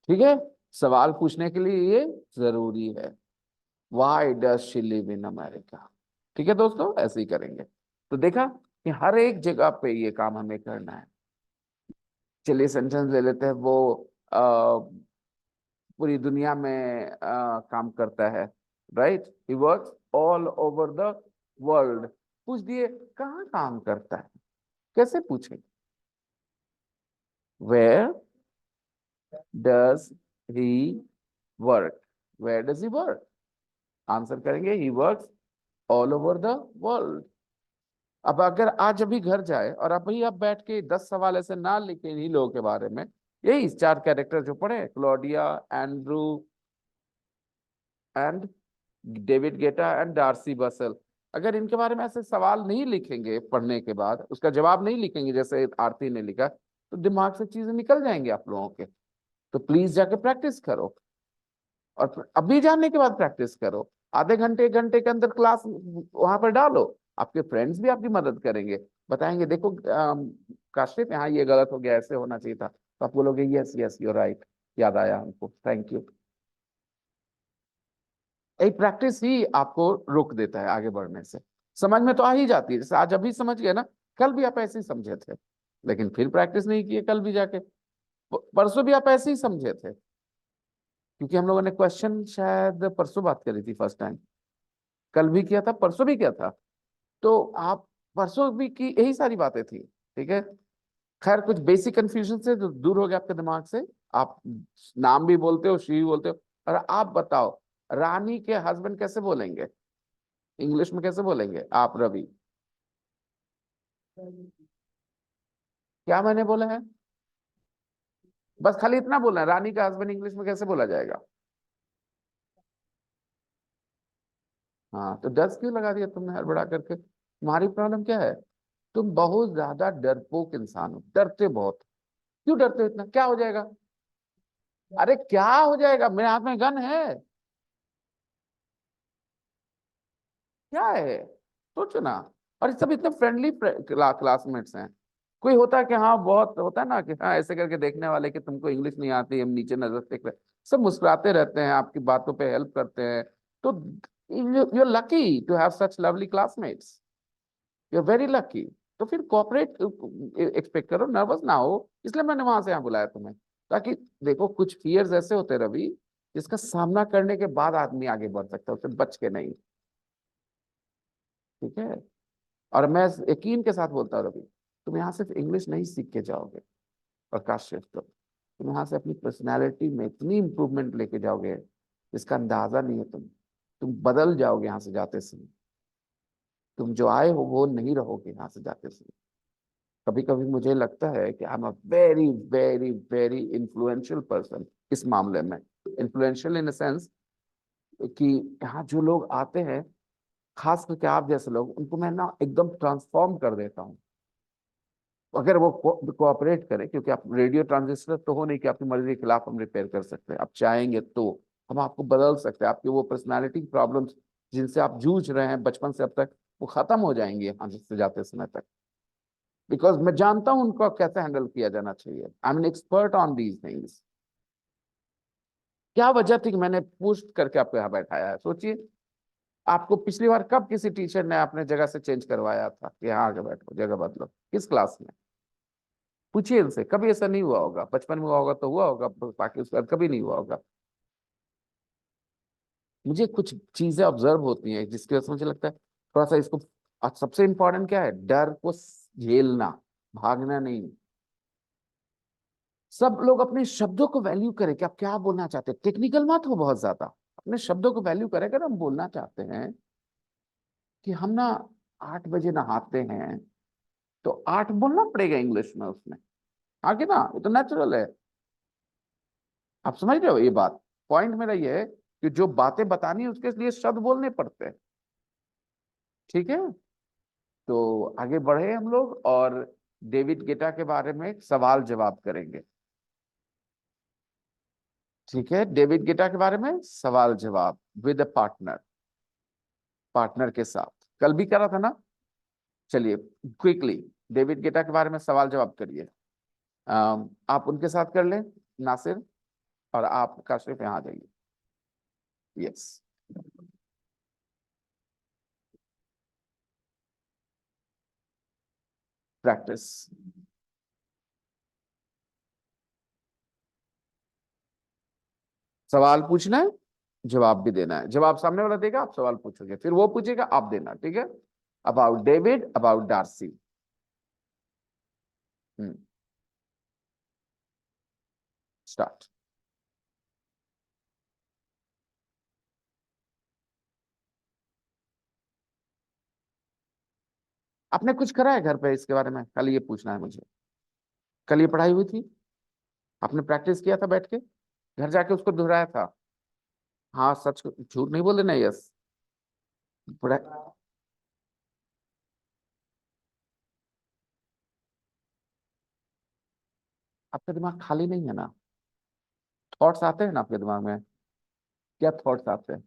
[SPEAKER 1] ठीक है, सवाल पूछने के लिए ये जरूरी है। Y does she live in America? ठीक है दोस्तों, ऐसे ही करेंगे। तो देखा कि हर एक जगह पे ये काम हमें करना है। चलिए सेंटेंस ले लेते हैं। वो पूरी दुनिया में काम करता है, right, he works all over the world. पूछ दिए कहाँ काम करता है, कैसे पूछें? Where does he work? Where does he work? Answer करेंगे he works all over the world. अब अगर आज अभी घर जाए और अभी आप बैठ के 10 सवाल ऐसे ना लिखे इन्हीं लोगों के बारे में, यही 4 कैरेक्टर जो पढ़े, क्लोडिया, एंड्रू एंड डेविड गेटा एंड डार्सी बसल, अगर इनके बारे में ऐसे सवाल नहीं लिखेंगे, पढ़ने के बाद उसका जवाब नहीं लिखेंगे जैसे आरती ने लिखा, तो दिमाग से चीजें निकल जाएंगी आप लोगों के। तो प्लीज जाके प्रैक्टिस करो, और अभी जानने के बाद प्रैक्टिस करो। आधे घंटे 1 घंटे के अंदर क्लास वहां पर डालो, आपके फ्रेंड्स भी आपकी मदद करेंगे, बताएंगे देखो काशिफ यहाँ ये गलत हो गया, ऐसे होना चाहिए था, तो आप बोलोगे यस यस यू राइट, याद आया हमको, थैंक यू। एक प्रैक्टिस ही आपको रोक देता है आगे बढ़ने से। समझ में तो आ ही जाती है, जैसे आज अभी समझ गए ना, कल भी आप ऐसे ही समझे थे, लेकिन फिर प्रैक्टिस नहीं किए, कल भी जाके परसों भी आप ऐसे ही समझे थे, क्योंकि हम लोगों ने क्वेश्चन शायद परसों बात करी थी फर्स्ट टाइम, कल भी किया था, परसों भी किया था। तो आप परसों भी की यही सारी बातें थी, ठीक है। खैर कुछ बेसिक कंफ्यूजन से जो दूर हो गया आपके दिमाग से। आप नाम भी बोलते हो, शी भी बोलते हो। और आप बताओ, रानी के हस्बैंड कैसे बोलेंगे, इंग्लिश में कैसे बोलेंगे आप रवि? क्या मैंने बोला है? बस खाली इतना बोलना है, रानी का हस्बैंड इंग्लिश में कैसे बोला जाएगा? हाँ, तो डस क्यों लगा दिया तुमने हड़बड़ा करके? तुम्हारी प्रॉब्लम क्या है? तुम बहुत ज्यादा डरपोक इंसान हो, डरते बहुत। क्यों डरते हो इतना, क्या हो जाएगा? अरे क्या हो जाएगा, मेरे हाथ में गन है, क्या है, सोचो ना। और ये सब इतने फ्रेंडली क्लासमेट्स हैं। कोई होता है कि हाँ, बहुत होता है ना कि हाँ ऐसे करके देखने वाले कि तुमको इंग्लिश नहीं आती, हम नीचे नजर देख रहे, सब मुस्कुराते रहते हैं, आपकी बातों पे हेल्प करते हैं। तो you are lucky to have such lovely classmates, you are very lucky. तो फिर कोऑपरेट एक्सपेक्ट करो, नर्वस ना हो, इसलिए मैंने वहां से यहाँ बुलाया तुम्हें, ताकि देखो कुछ फियर्स ऐसे होते हैं रवि, जिसका सामना करने के बाद आदमी आगे बढ़ सकता है, उससे बच के नहीं, ठीक है। और मैं यकीन के साथ बोलता हूँ रवि, तुम यहाँ सिर्फ इंग्लिश नहीं सीख के जाओगे, प्रकाश शिफ्ट तो तुम यहाँ से अपनी पर्सनैलिटी में इतनी इंप्रूवमेंट लेके जाओगे जिसका अंदाजा नहीं है। तुम बदल जाओगे यहाँ से जाते समय। तुम जो आए हो वो नहीं रहोगे यहाँ से जाते समय। कभी कभी मुझे लगता है कि I am a very very very influential person इस मामले में। इन्फ्लुएंशियल इन द सेंस कि यहाँ जो लोग आते हैं, खास करके आप जैसे लोग, उनको मैं ना एकदम ट्रांसफॉर्म कर देता हूँ, अगर वो कोऑपरेट करे। क्योंकि आप रेडियो ट्रांजिस्टर तो हो नहीं कि आपकी मर्जी के खिलाफ हम रिपेयर कर सकते हैं, आप चाहेंगे तो हम आपको बदल सकते हैं। आपकी वो पर्सनालिटी प्रॉब्लम्स जिनसे आप जूझ रहे हैं बचपन से अब तक, वो खत्म हो जाएंगे यहाँ से जाते समय तक। बिकॉज मैं जानता हूँ उनको कैसे हैंडल किया जाना चाहिए, I am an expert on these things. क्या वजह थी कि मैंने पोस्ट करके आपको यहाँ बैठाया है, सोचिए। आपको पिछली बार कब किसी टीचर ने अपने जगह से चेंज करवाया था कि यहाँ आके बैठो, जगह बदलो, किस क्लास में? पूछिए इनसे, कभी ऐसा नहीं हुआ होगा, बचपन में हुआ होगा तो हुआ होगा, बाकी उसके बाद कभी नहीं हुआ होगा। मुझे कुछ चीजें ऑब्जर्व होती हैं जिसकी वजह से मुझे लगता है थोड़ा सा इसको। आज सबसे इंपॉर्टेंट क्या है, डर को झेलना, भागना नहीं। सब लोग अपने शब्दों को वैल्यू करें कि आप क्या बोलना चाहते हैं, टेक्निकल मत हो बहुत ज्यादा, अपने शब्दों को वैल्यू करें। अगर हम बोलना चाहते हैं कि हम ना 8 बजे नहाते हैं, तो 8 बोलना पड़ेगा इंग्लिश में उसमें, आगे ना, ये तो नेचुरल है। आप समझ रहे हो ये बात? पॉइंट मेरा ये है कि जो बातें बतानी है उसके लिए शब्द बोलने पड़ते हैं, ठीक है। तो आगे बढ़े हम लोग, और डेविड गेटा के बारे में सवाल जवाब करेंगे। ठीक है, डेविड गेटा के बारे में सवाल जवाब विद अ पार्टनर, पार्टनर के साथ, कल भी करा था ना। चलिए क्विकली डेविड गेटा के बारे में सवाल जवाब करिए। आप उनके साथ कर लें नासिर, और आप काशिफ यहाँ आ जाइए। Yes, practice. सवाल पूछना है, जवाब भी देना है। जवाब सामने वाला देगा, आप सवाल पूछोगे, फिर वो पूछेगा, आप देना, ठीक है। About David, about Darcy. Start. आपने कुछ करा है घर पे इसके बारे में? कल ये पूछना है मुझे। कल ये पढ़ाई हुई थी? आपने प्रैक्टिस किया था बैठ के? घर जाके उसको दोहराया था? हाँ सच, झूठ नहीं बोल देना। यस, पढ़ा। आपका दिमाग खाली नहीं है ना? थॉट्स आते हैं ना आपके दिमाग में? क्या थॉट्स आते हैं?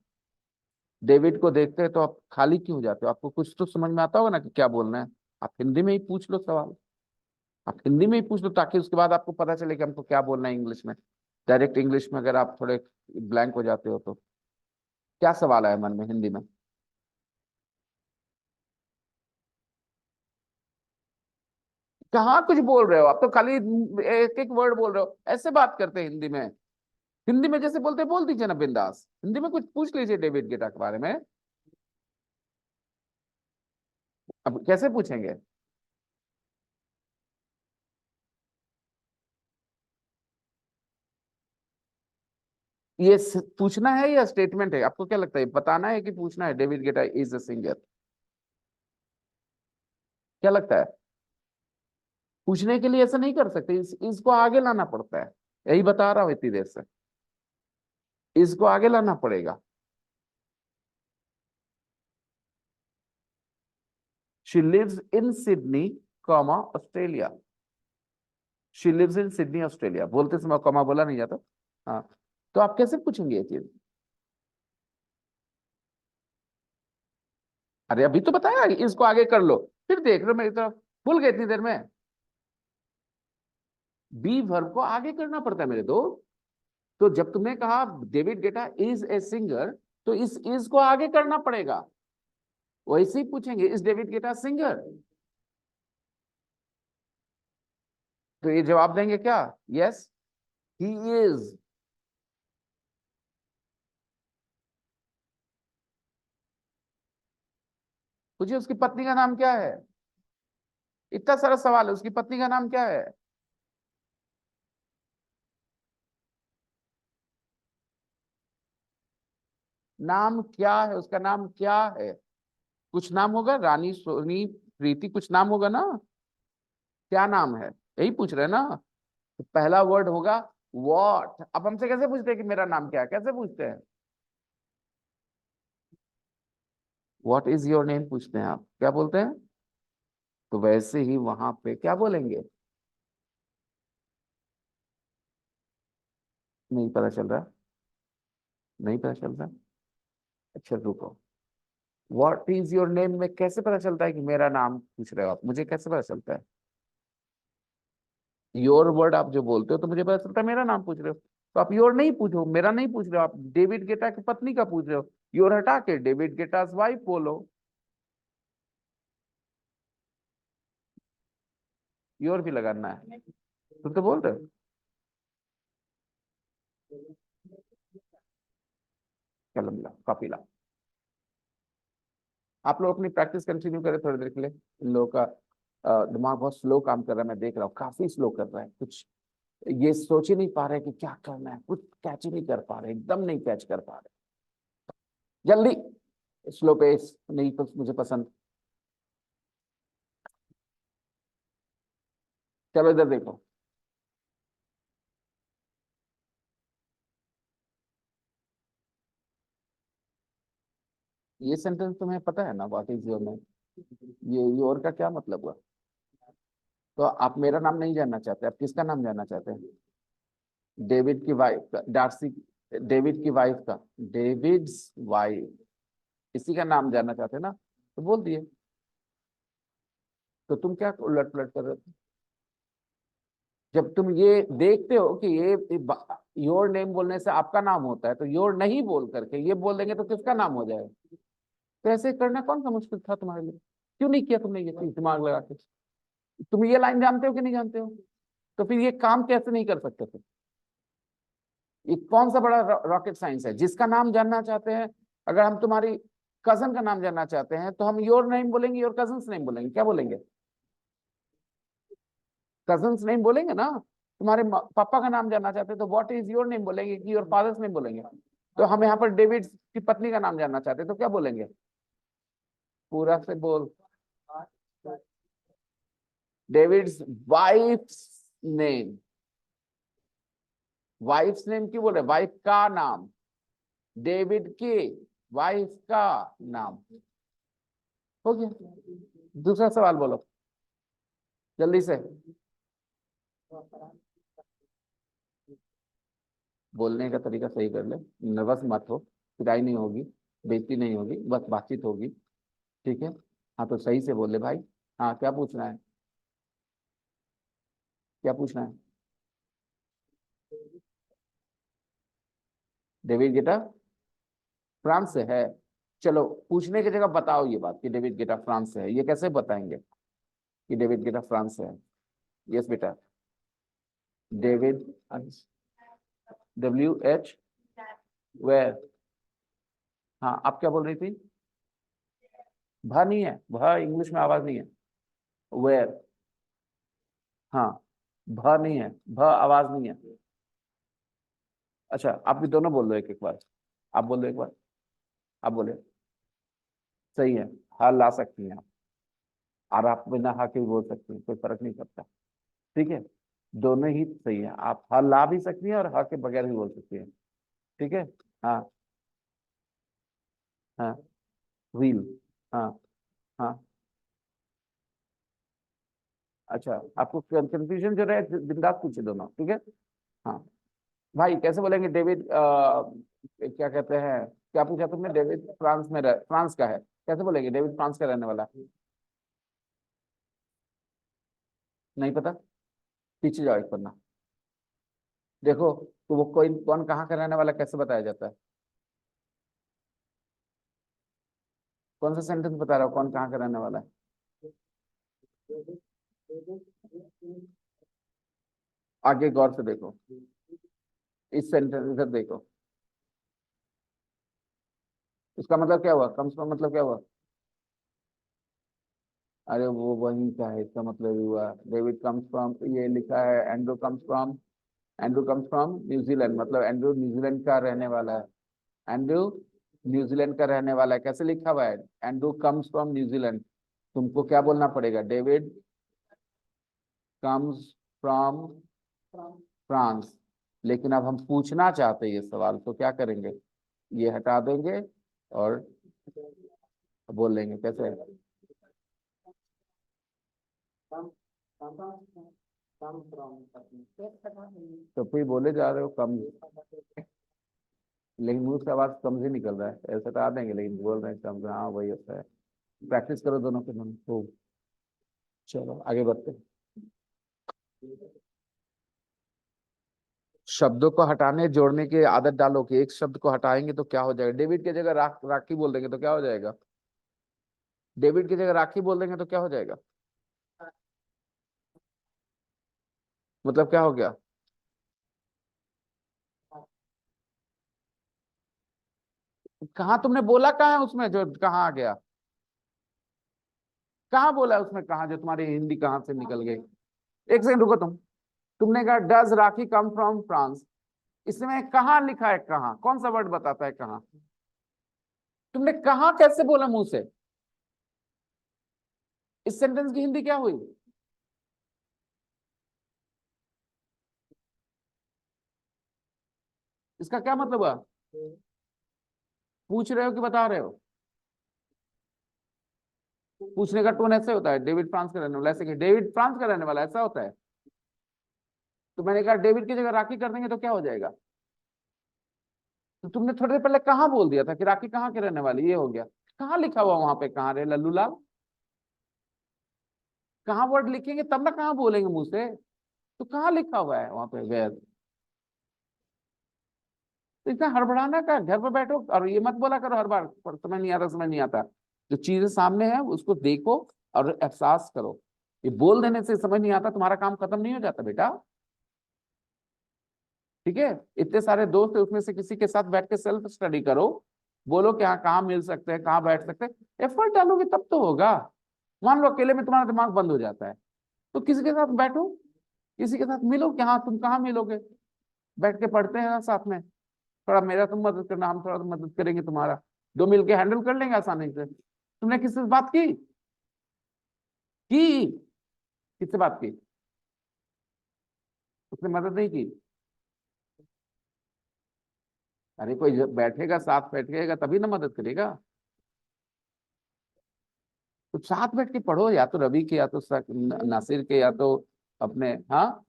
[SPEAKER 1] डेविड को देखते हैं तो आप खाली क्यों हो जाते हो? आपको कुछ तो समझ में आता होगा ना कि क्या बोलना है। आप हिंदी में ही पूछ लो सवाल, आप हिंदी में ही पूछ लो, ताकि उसके बाद आपको पता चले कि हमको क्या बोलना है इंग्लिश में। डायरेक्ट इंग्लिश में अगर आप थोड़े ब्लैंक हो जाते हो तो क्या सवाल आया मन में हिंदी में? कहाँ कुछ बोल रहे हो आप? तो खाली एक एक वर्ड बोल रहे हो। ऐसे बात करते हैं हिंदी में? हिंदी में जैसे बोलते हैं, बोल दीजिए ना बिंदास, हिंदी में कुछ पूछ लीजिए डेविड गेटा के बारे में। अब कैसे पूछेंगे? ये पूछना है या स्टेटमेंट है? आपको क्या लगता है, बताना है कि पूछना है David Guetta is a singer? क्या लगता है? पूछने के लिए ऐसा नहीं कर सकते, इसको आगे लाना पड़ता है। यही बता रहा हूं इतनी देर से, इसको आगे लाना पड़ेगा। She lives in Sydney, comma Australia. She lives in Sydney Australia, बोलते समय कॉमा बोला नहीं जाता। हाँ, तो आप कैसे पूछेंगे ये चीज? अरे अभी तो बताया, इसको आगे कर लो। फिर देख रहे हो मेरी तरफ, भूल गए इतनी देर में। बी वर्ब को आगे करना पड़ता है मेरे दोस्त। तो जब तुमने कहा David Guetta is a singer, तो इस इज को आगे करना पड़ेगा। वैसे ही पूछेंगे, इज डेविड गेटा सिंगर? तो ये जवाब देंगे क्या? Yes, he is. पूछिए उसकी पत्नी का नाम क्या है? इतना सारा सवाल है, उसकी पत्नी का नाम क्या है? नाम क्या है उसका? नाम क्या है? कुछ नाम होगा, रानी, सोनी, प्रीति, कुछ नाम होगा ना? क्या नाम है? यही पूछ रहे हैं ना? तो पहला वर्ड होगा वॉट। अब हमसे कैसे पूछते हैं कि मेरा नाम क्या है? कैसे पूछते हैं? व्हाट इज योर नेम पूछते हैं। आप क्या बोलते हैं? तो वैसे ही वहां पे क्या बोलेंगे? नहीं पता चल रहा? नहीं पता चल रहा? अच्छा रुको। व्हाट इज योर नेम में कैसे पता चलता है कि मेरा नाम पूछ रहे हो आप? मुझे कैसे पता चलता है? योर वर्ड आप जो बोलते हो तो मुझे पता चलता है मेरा नाम पूछ रहे हो। तो आप योर नहीं पूछो, मेरा नहीं पूछ रहे हो, आप डेविड गेटा की पत्नी का पूछ रहे हो। योर हटा के डेविड गेटास वाइफ बोलो। योर भी लगाना है? तुम तो बोल रहे हो। कलम ला, कॉपी ला। आप लोग अपनी प्रैक्टिस कंटिन्यू करें थोड़ी देर के लिए। इन लोगों का दिमाग बहुत स्लो काम कर रहा है, मैं देख रहा हूँ, काफी स्लो कर रहा है। कुछ ये सोच ही नहीं पा रहे कि क्या करना है, कुछ कैच ही नहीं कर पा रहे, एकदम नहीं कैच कर पा रहे। जल्दी। स्लो पेस नहीं मुझे पसंद। चलो इधर देखो। ये सेंटेंस तुम्हें पता है ना, व्हाट इज योर नेम? ये योर का क्या मतलब हुआ? तो आप मेरा नाम नहीं जानना चाहते, आप किसका नाम जानना चाहते हैं? डेविड की वाइफ का, डार्सी, डेविड की वाइफ का, डेविड्स वाइफ, इसी का नाम जानना चाहते हैं ना, तो बोल दिए। तो तुम क्या उलट पुलट कर रहे थे? जब तुम ये देखते हो कि ये योर नेम बोलने से आपका नाम होता है, तो योर नहीं बोल करके ये बोल देंगे तो किसका नाम हो जाएगा? तो ऐसे करना कौन सा मुश्किल था तुम्हारे लिए? क्यों नहीं किया तुमने ये चीज दिमाग लगा के? तुम ये लाइन जानते हो कि नहीं जानते हो? तो फिर ये काम कैसे नहीं कर सकते थे? ये कौन सा बड़ा रॉकेट साइंस है? जिसका नाम जानना चाहते हैं, अगर हम तुम्हारी कजन का नाम जानना चाहते हैं तो हम योर नेम बोलेंगे, योर कजन्स नेम बोलेंगे, क्या बोलेंगे? कजन्स नेम बोलेंगे ना। तुम्हारे पापा का नाम जानना चाहते हैं तो व्हाट इज योर नेम बोलेंगे कि योर फादर्स नेम बोलेंगे? तो हम यहाँ पर डेविड की पत्नी का नाम जानना चाहते हैं तो क्या बोलेंगे? पूरा से बोल। David's wife's name. Wife's name क्यों बोले? वाइफ का नाम, डेविड के वाइफ का नाम। हो गया। दूसरा सवाल बोलो जल्दी से। बोलने का तरीका सही कर ले, नर्वस मत हो, पिटाई नहीं होगी, बेइज्जती नहीं होगी, बस बातचीत होगी। ठीक है? हाँ तो सही से बोले भाई। हाँ क्या पूछना है? क्या पूछना है? डेविड गेटा फ्रांस से है? चलो, पूछने की जगह बताओ ये बात कि डेविड गेटा फ्रांस से है, ये कैसे बताएंगे कि डेविड गेटा फ्रांस से है? यस बेटा। David, WH, where? हाँ आप क्या बोल रही थी? भ नहीं है, भ इंग्लिश में आवाज नहीं है। वेयर? हाँ, भ नहीं है, भ आवाज नहीं है। अच्छा, आप भी दोनों बोल दो एक एक बार। आप बोल दो एक बार। आप बोले। सही है। हाँ ला सकती हैं आप, और आप बिना हाँ के भी बोल सकती हैं, कोई फर्क नहीं पड़ता। ठीक है? दोनों ही सही है, आप हाँ ला भी सकती हैं और हाँ के बगैर भी बोल सकती हैं। ठीक है? हाँ। हाँ। व्हील। हाँ। हाँ। अच्छा, आपको कंफ्यूजन जो रहे बिंदास पूछे दोनों, ठीक है? हाँ। भाई कैसे बोलेंगे डेविड, क्या कहते हैं, क्या पूछा तुमने? डेविड फ्रांस में फ्रांस का है, कैसे बोलेंगे डेविड फ्रांस का रहने वाला है? नहीं पता? पीछे जाओ एक पन्ना, देखो। तो वो कोई कौन कहाँ का रहने वाला कैसे बताया जाता है? कौन सा सेंटेंस बता रहा हो कौन कहाँ का रहने वाला है? आगे गौर से देखो, इस सेंटेंस इधर देखो। इसका मतलब क्या हुआ? कम से कम मतलब क्या हुआ? अरे वो वही का है, इसका मतलब ये हुआ डेविड कम्स फ्रॉम, ये लिखा है Andrew comes from, Andrew comes from New Zealand, मतलब एंड्रू न्यूजीलैंड का रहने वाला है। एंड्रू न्यूजीलैंड का रहने वाला है, कैसे लिखा हुआ है? Andrew comes from New Zealand. तुमको क्या बोलना पड़ेगा? David comes from France. लेकिन अब हम पूछना चाहते हैं ये सवाल, तो क्या करेंगे? ये हटा देंगे और बोल लेंगे कैसे? तो फिर बोले जा रहे हो कम, लेकिन मुंह से आवाज कम ही निकल रहा है, ऐसे तो आ देंगे लेकिन बोल रहे हैं कम। हाँ वही होता है। प्रैक्टिस करो दोनों के दोनों खूब। चलो आगे बढ़ते हैं। शब्दों को हटाने जोड़ने की आदत डालो कि एक शब्द को हटाएंगे तो क्या हो जाएगा। डेविड की जगह राखी बोल देंगे तो क्या हो जाएगा? डेविड की जगह राखी बोल देंगे तो क्या हो जाएगा? मतलब क्या हो गया? कहाँ तुमने बोला, कहाँ है उसमें जो कहाँ आ गया? कहाँ बोला उसमें, कहाँ जो तुम्हारी हिंदी कहाँ से निकल गई? एक सेकंड रुको तुम। तुमने कहा does rakhi come from France, इसमें कहाँ लिखा है? कहाँ कौन सा वर्ड बताता है कहाँ? तुमने कहाँ कैसे बोला मुंह से? इस सेंटेंस की हिंदी क्या हुई? इसका क्या मतलब हुआ? पूछ रहे हो कि बता रहे हो? पूछने का टोन ऐसे होता है, डेविड फ्रांस का रहने वाला, ऐसे कि डेविड फ्रांस का रहने वाला, ऐसा होता है? तो मैंने कहा डेविड की जगह राखी कर देंगे तो क्या हो जाएगा? तो तुमने थोड़ी देर पहले कहाँ बोल दिया था कि राखी कहाँ के रहने वाली, ये हो गया। कहाँ लिखा हुआ वहां पे, कहाँ रे लल्लू लाल? कहाँ वर्ड लिखेंगे तब ना, कहाँ बोलेंगे मुंह से? तो कहाँ लिखा हुआ है वहां पे वेयर? तो इतना हड़बड़ाना का, घर पर बैठो और ये मत बोला करो हर बार समझ नहीं आता, समझ नहीं आता। जो चीजें सामने है उसको देखो और एहसास करो। ये बोल देने से समझ नहीं आता तुम्हारा काम खत्म नहीं हो जाता बेटा। ठीक है, इतने सारे दोस्त है, उसमें से किसी के साथ बैठ के सेल्फ स्टडी करो। बोलो कि हाँ कहाँ मिल सकते हैं, कहाँ बैठ सकते हैं, एफर्ट डालोगे तब तो होगा। मान लो अकेले में तुम्हारा दिमाग बंद हो जाता है, तो किसी के साथ बैठो, किसी के साथ मिलो कि हाँ तुम कहाँ मिलोगे, बैठ के पढ़ते हैं ना साथ में। थोड़ा मेरा तुम मदद करना, हम थोड़ा मदद करेंगे तुम्हारा, दो मिलके हैंडल कर लेंगे आसानी से। तुमने किससे बात की किससे बात की? उसने मदद नहीं की? अरे कोई जब बैठेगा साथ बैठेगा तभी ना मदद करेगा। तो साथ बैठ के पढ़ो, या तो रवि के, या तो नासिर के, या तो अपने। हाँ,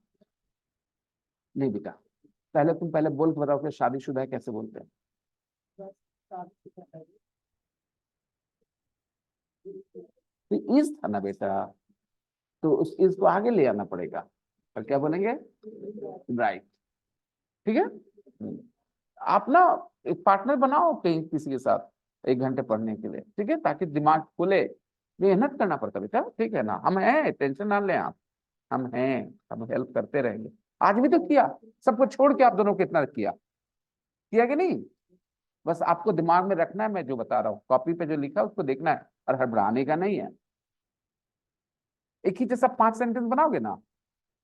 [SPEAKER 1] नहीं बेटा, पहले तुम पहले बोल के बताओ कि शादीशुदा है कैसे बोलते हैं? तो इस था ना बेटा, तो उस इस को आगे ले आना पड़ेगा। और क्या बोलेंगे? राइट। ठीक है। आप ना एक पार्टनर बनाओ कहीं किसी के साथ 1 घंटे पढ़ने के लिए, ठीक है, ताकि दिमाग खुले। मेहनत करना पड़ता बेटा, ठीक है ना, हम हैं, टेंशन ना लें आप। हम हैं, हम हेल्प करते रहेंगे। आज भी तो किया, सबको छोड़ के आप दोनों को कितना किया, किया कि नहीं? बस आपको दिमाग में रखना है, मैं जो बता रहा हूँ कॉपी पे जो लिखा है उसको देखना है, और हड़बड़ाने का नहीं है। एक ही जैसा 5 सेंटेंस बनाओगे ना,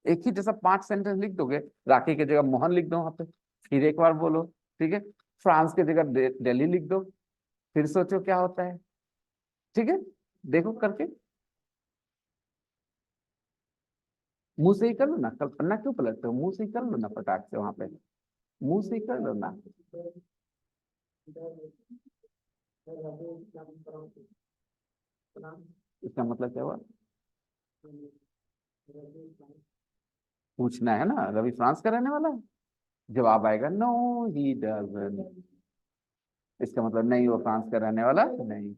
[SPEAKER 1] एक ही जैसा 5 सेंटेंस लिख दोगे, राखी की जगह मोहन लिख दो वहां पे, फिर एक बार बोलो। ठीक है, फ्रांस की जगह दिल्ली लिख दो, फिर सोचो क्या होता है। ठीक है, देखो करके। मुंह से ही कर लो ना, कल्पना क्यों पलटते हो, मुंह से ही कर लो ना फटाक से वहां पे, मुंह से ही कर लो ना। इसका मतलब क्या हुआ? पूछना है ना, रवि फ्रांस का रहने वाला है? जवाब आएगा नो, ही डजंट। इसका मतलब नहीं, वो फ्रांस का रहने वाला नहीं।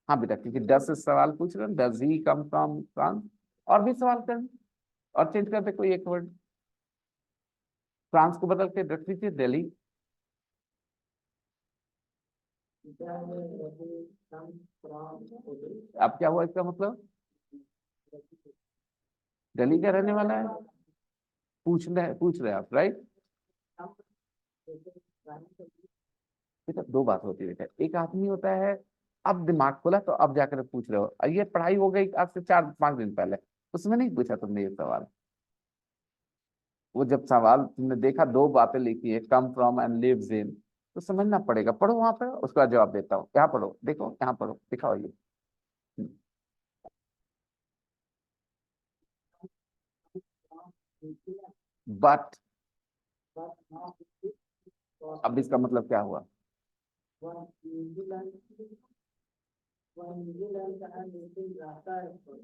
[SPEAKER 1] हाँ बेटा, क्योंकि 10 सवाल पूछ रहे हैं, does he come from France. और भी सवाल करें, और चेंज कर दे कोई एक वर्ड, फ्रांस को बदल के रख दीजिए दिल्ली। अब क्या हुआ इसका मतलब? दिल्ली का रहने वाला है, पूछ रहे आप, राइट? बेटा दो बात होती है बेटा, एक आदमी होता है, अब दिमाग खोला तो अब जाकर पूछ रहे हो, और ये पढ़ाई हो गई आज से 4-5 दिन पहले, उसमें नहीं पूछा तुमने ये सवाल। वो जब सवाल तुमने देखा, दो बातें लिखी है, come from and lives in, तो समझना पड़ेगा। पढ़ो वहां पर, उसका जवाब देता हूँ, यहाँ पढ़ो, देखो यहाँ पढ़ो, दिखाओ ये। बट, अब इसका मतलब क्या हुआ?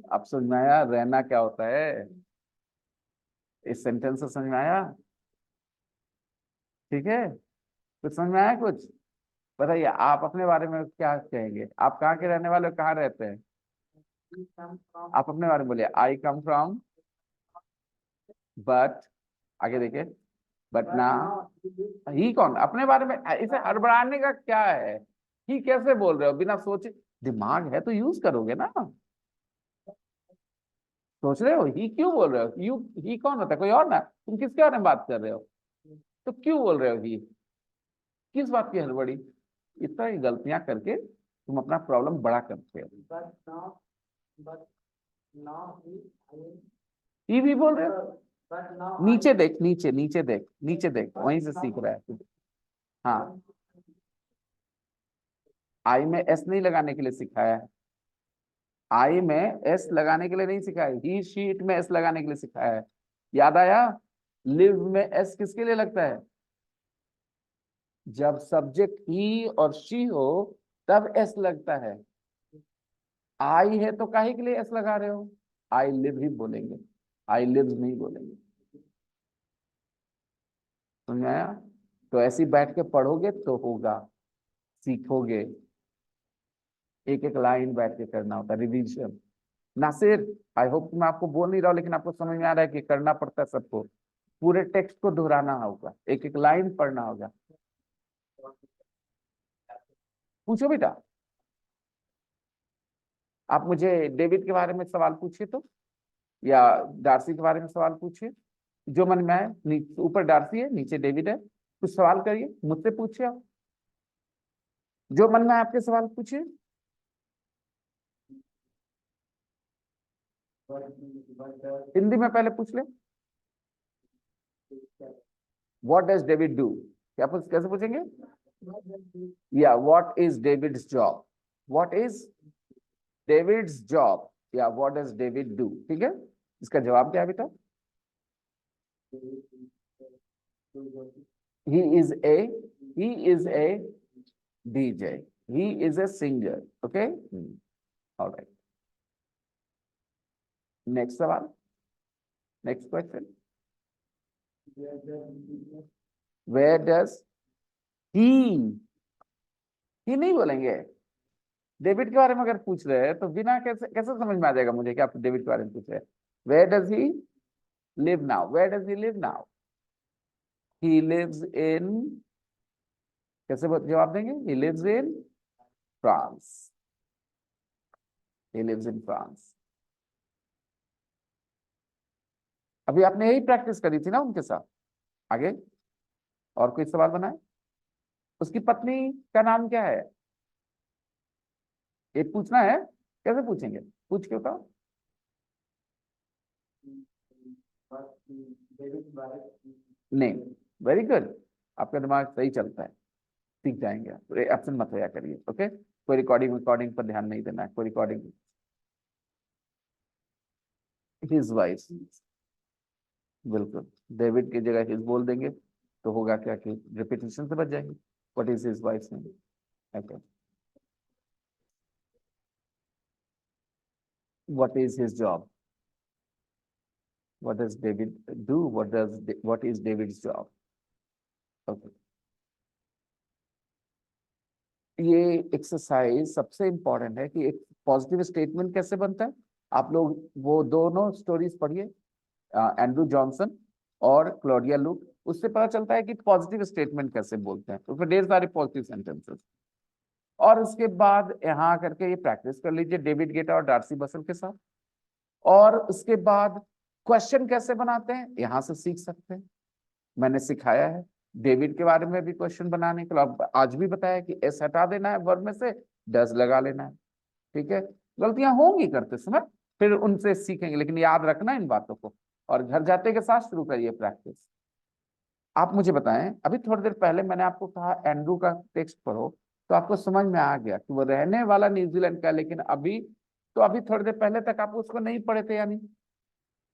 [SPEAKER 1] अब समझ में आया रहना क्या होता है? इस सेंटेंस से समझ में आया? ठीक है, कुछ समझ में आया कुछ? बताइए आप अपने बारे में क्या कहेंगे, आप कहाँ के रहने वाले हो, कहाँ रहते हैं? आप अपने बारे में बोलिए, आई कम फ्रॉम, बट, आगे देखिए, बट ना। ही कौन अपने बारे में, इसे हड़बड़ाने का क्या है? ही कैसे बोल रहे हो बिना सोचे? दिमाग है तो यूज करोगे ना। सोच रहे हो ही क्यों बोल रहे हो, यू, ही कौन होता है, कोई और ना, तुम किसके बारे में बात कर रहे हो? तो क्यों बोल रहे हो ही? किस बात की हड़बड़ी? इस तरह की गलतियां करके तुम अपना प्रॉब्लम बड़ा करते हो। ही भी बोल रहे हो, नीचे देख, नीचे नीचे देख, नीचे देख, वहीं से सीख रहा है तू। हाँ, आई में एस नहीं लगाने के लिए सिखाया है, आई में एस लगाने के लिए नहीं सिखाया, ही शीट में एस लगाने के लिए सिखाया है। याद आया? लिव में एस किसके लिए लगता है? जब सब्जेक्ट ही और शी हो तब एस लगता है। आई है तो काहे के लिए एस लगा रहे हो? आई लिव ही बोलेंगे, आई लिव्स नहीं बोलेंगे। समझ में आया? तो ऐसे ही बैठ के पढ़ोगे तो होगा, सीखोगे। एक एक लाइन बैठ के करना होता है, रिवीजन। नासिर, आई होप मैं आपको बोल नहीं रहा हूं, लेकिन आपको समझ में आ रहा है कि करना पड़ता है सबको। पूरे टेक्स्ट को दोहराना होगा, एक एक लाइन पढ़ना होगा। पूछो बेटा, आप मुझे डेविड के बारे में सवाल पूछिए तो, या डार्सी के बारे में सवाल पूछिए, जो मन में आए। ऊपर डार्सी है, नीचे डेविड है, कुछ सवाल करिए, मुझसे पूछिए आप, जो मन में आए आपके सवाल पूछिए। हिंदी में पहले पूछ ले, व्हाट डज डेविड डू। क्या पूछ, कैसे पूछेंगे? या what is David's job, what is David's job, या व्हाट डज डेविड डू। ठीक है, इसका जवाब क्या है बेटा? he is a he is a DJ, he is a singer. Okay, all right, next सवाल, next question, where does he नहीं बोलेंगे। डेविड के बारे में अगर पूछ रहे हैं तो बिना कैसे कैसे समझ में आ जाएगा मुझे कि आप डेविड के बारे में पूछ रहे हैं। Where does he live now, where does he live now, he lives in, कैसे जवाब देंगे? He lives in France, he lives in France. अभी आपने यही प्रैक्टिस करी थी ना उनके साथ। आगे और कोई सवाल बनाए? उसकी पत्नी का नाम क्या है? ये पूछना है, कैसे पूछेंगे? पूछ के बताओ। नहीं, वेरी गुड, आपका दिमाग सही चलता है, सीख जाएंगे आप। एब्सेंट मत होया करिए, ओके? कोई रिकॉर्डिंग रिकॉर्डिंग पर ध्यान नहीं देना है, कोई रिकॉर्डिंग। हिज वाइफ, बिल्कुल, डेविड की जगह हिज बोल देंगे तो होगा क्या कि रिपीटेशन से बच जाएंगे। What is his wife name? Okay, what is his job, what does David do, what is David's job. Okay, ये एक्सरसाइज सबसे इंपॉर्टेंट है कि एक पॉजिटिव स्टेटमेंट कैसे बनता है। आप लोग वो दोनों स्टोरीज पढ़िए, एंड्रू जॉनसन और क्लोडिया लुक, उससे पता चलता है कि पॉजिटिव स्टेटमेंट कैसे बोलते हैं, उसमें ढेर सारे पॉजिटिव सेंटेंसेस। और उसके बाद यहाँ करके ये प्रैक्टिस कर लीजिए डेविड गेटा और डार्सी बसल के साथ। और उसके बाद क्वेश्चन कैसे बनाते हैं यहाँ से सीख सकते हैं, मैंने सिखाया है। डेविड के बारे में भी क्वेश्चन बनाने के लिए आज भी बताया कि एस हटा देना है वर्ब में से, डज लगा लेना है। ठीक है, गलतियां होंगी करते समय, फिर उनसे सीखेंगे, लेकिन याद रखना इन बातों को। और घर जाते के साथ शुरू करिए प्रैक्टिस। आप मुझे बताएं, अभी थोड़ी देर पहले मैंने आपको कहा एंड्रू का टेक्स्ट पढ़ो, तो आपको समझ में आ गया कि वो रहने वाला न्यूजीलैंड का, लेकिन अभी तो अभी थोड़ी देर पहले तक आप उसको नहीं पढ़े थे, यानी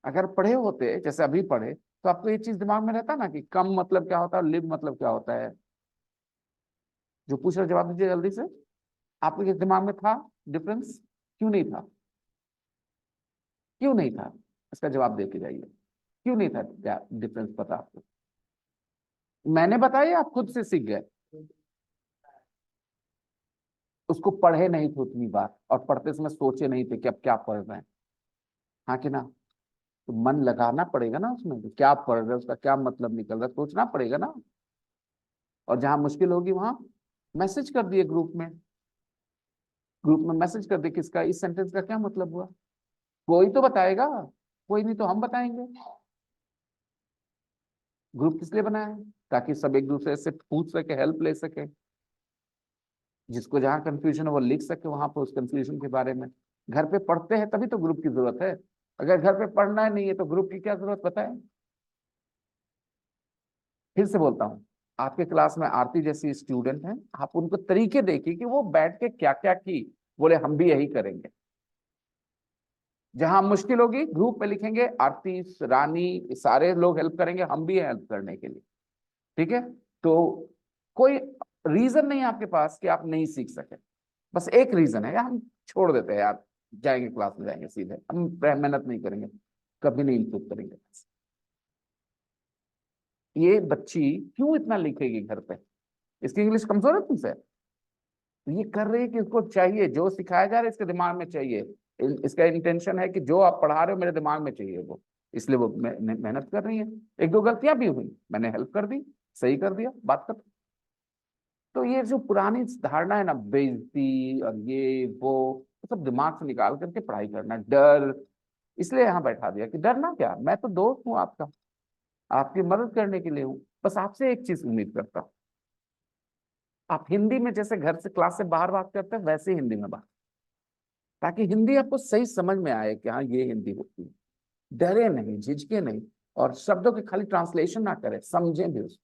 [SPEAKER 1] अगर पढ़े होते जैसे अभी पढ़े तो आपको ये चीज दिमाग में रहता ना कि कम मतलब क्या होता है और लिव मतलब क्या होता है। जो पूछ रहे जवाब दीजिए जल्दी से, आपके ये दिमाग में था डिफरेंस? क्यों नहीं था? क्यों नहीं था? इसका जवाब दे के जाइए, क्यों नहीं था? क्या डिफरेंस पता आपको? मैंने बताया, आप खुद से सीख गए? उसको पढ़े नहीं थे उतनी बार, और पढ़ते समय सोचे नहीं थे कि अब क्या पढ़ रहे हैं, हाँ कि ना? तो मन लगाना पड़ेगा ना उसमें, तो क्या पढ़ रहे हैं, उसका क्या मतलब निकल रहा है, सोचना पड़ेगा ना। और जहां मुश्किल होगी वहां मैसेज कर दिए ग्रुप में, ग्रुप में मैसेज कर दिए किसका इस सेंटेंस का क्या मतलब हुआ। कोई तो बताएगा, कोई नहीं तो हम बताएंगे। ग्रुप किस लिए बनाया है? ताकि सब एक दूसरे से पूछ सके, हेल्प ले सके, जिसको जहां कंफ्यूजन है वो लिख सके वहां पर उस कंफ्यूजन के बारे में। घर पे पढ़ते हैं तभी तो ग्रुप की जरूरत है, अगर घर पे पढ़ना ही नहीं है तो ग्रुप की क्या जरूरत, बताएं? फिर से बोलता हूँ, आपके क्लास में आरती जैसी स्टूडेंट हैं, आप उनको तरीके देखिए कि वो बैठ के क्या क्या की, बोले हम भी यही करेंगे। जहां मुश्किल होगी ग्रुप में लिखेंगे, आरती, रानी, सारे लोग हेल्प करेंगे, हम भी हैं हेल्प करने के लिए। ठीक है, तो कोई रीजन नहीं है आपके पास कि आप नहीं सीख सके, बस एक रीजन है, यार हम छोड़ देते हैं यार, जाएंगे क्लास में जाएंगे सीधे, हम मेहनत नहीं करेंगे, कभी नहीं इम्प्रूव करेंगे। ये बच्ची क्यों इतना लिखेगी घर पे, इसकी इंग्लिश कमजोर है तुमसे? तो ये कर रही है कि उसको चाहिए जो सिखाया जा रहा है इसके दिमाग में चाहिए, इसका इंटेंशन है कि जो आप पढ़ा रहे हो मेरे दिमाग में चाहिए वो, इसलिए वो मेहनत कर रही है। एक दो गलतियां भी हुई, मैंने हेल्प कर दी, सही कर दिया, बात खत्म। तो ये जो पुरानी धारणा है ना, बेइज्जती और ये वो सब दिमाग से निकाल करके पढ़ाई करना, डर, इसलिए यहाँ बैठा दिया कि डरना क्या, मैं तो दोस्त हूँ आपका, आपकी मदद करने के लिए हूँ, बस आपसे एक चीज उम्मीद करता हूँ, आप हिंदी में जैसे घर से क्लास से बाहर बात करते हैं वैसे ही हिंदी में बात, ताकि हिंदी आपको सही समझ में आए कि हाँ ये हिंदी होती है। डरे नहीं, झिझके नहीं, और शब्दों के खाली ट्रांसलेशन ना करें, समझें भी उसको।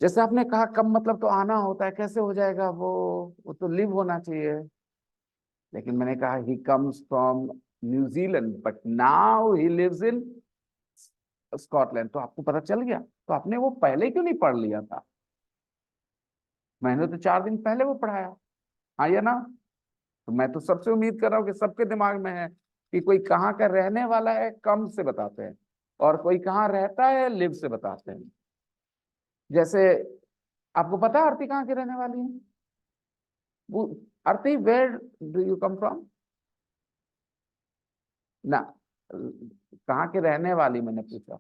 [SPEAKER 1] जैसे आपने कहा कम मतलब तो आना होता है, कैसे हो जाएगा वो तो लिव होना चाहिए। लेकिन मैंने कहा he comes from New Zealand but now he lives in Scotland, तो आपको पता चल गया, तो आपने वो पहले क्यों नहीं पढ़ लिया था? मैंने तो 4 दिन पहले वो पढ़ाया, हाँ या ना? तो मैं तो सबसे उम्मीद कर रहा हूँ कि सबके दिमाग में है कि कोई कहाँ का रहने वाला है कम से बताते हैं, और कोई कहाँ रहता है लिव से बताते हैं। जैसे आपको पता है आरती कहाँ की रहने वाली है? वो Aarti, where do you come from? ना, कहाँ के रहने वाली मैंने पूछा,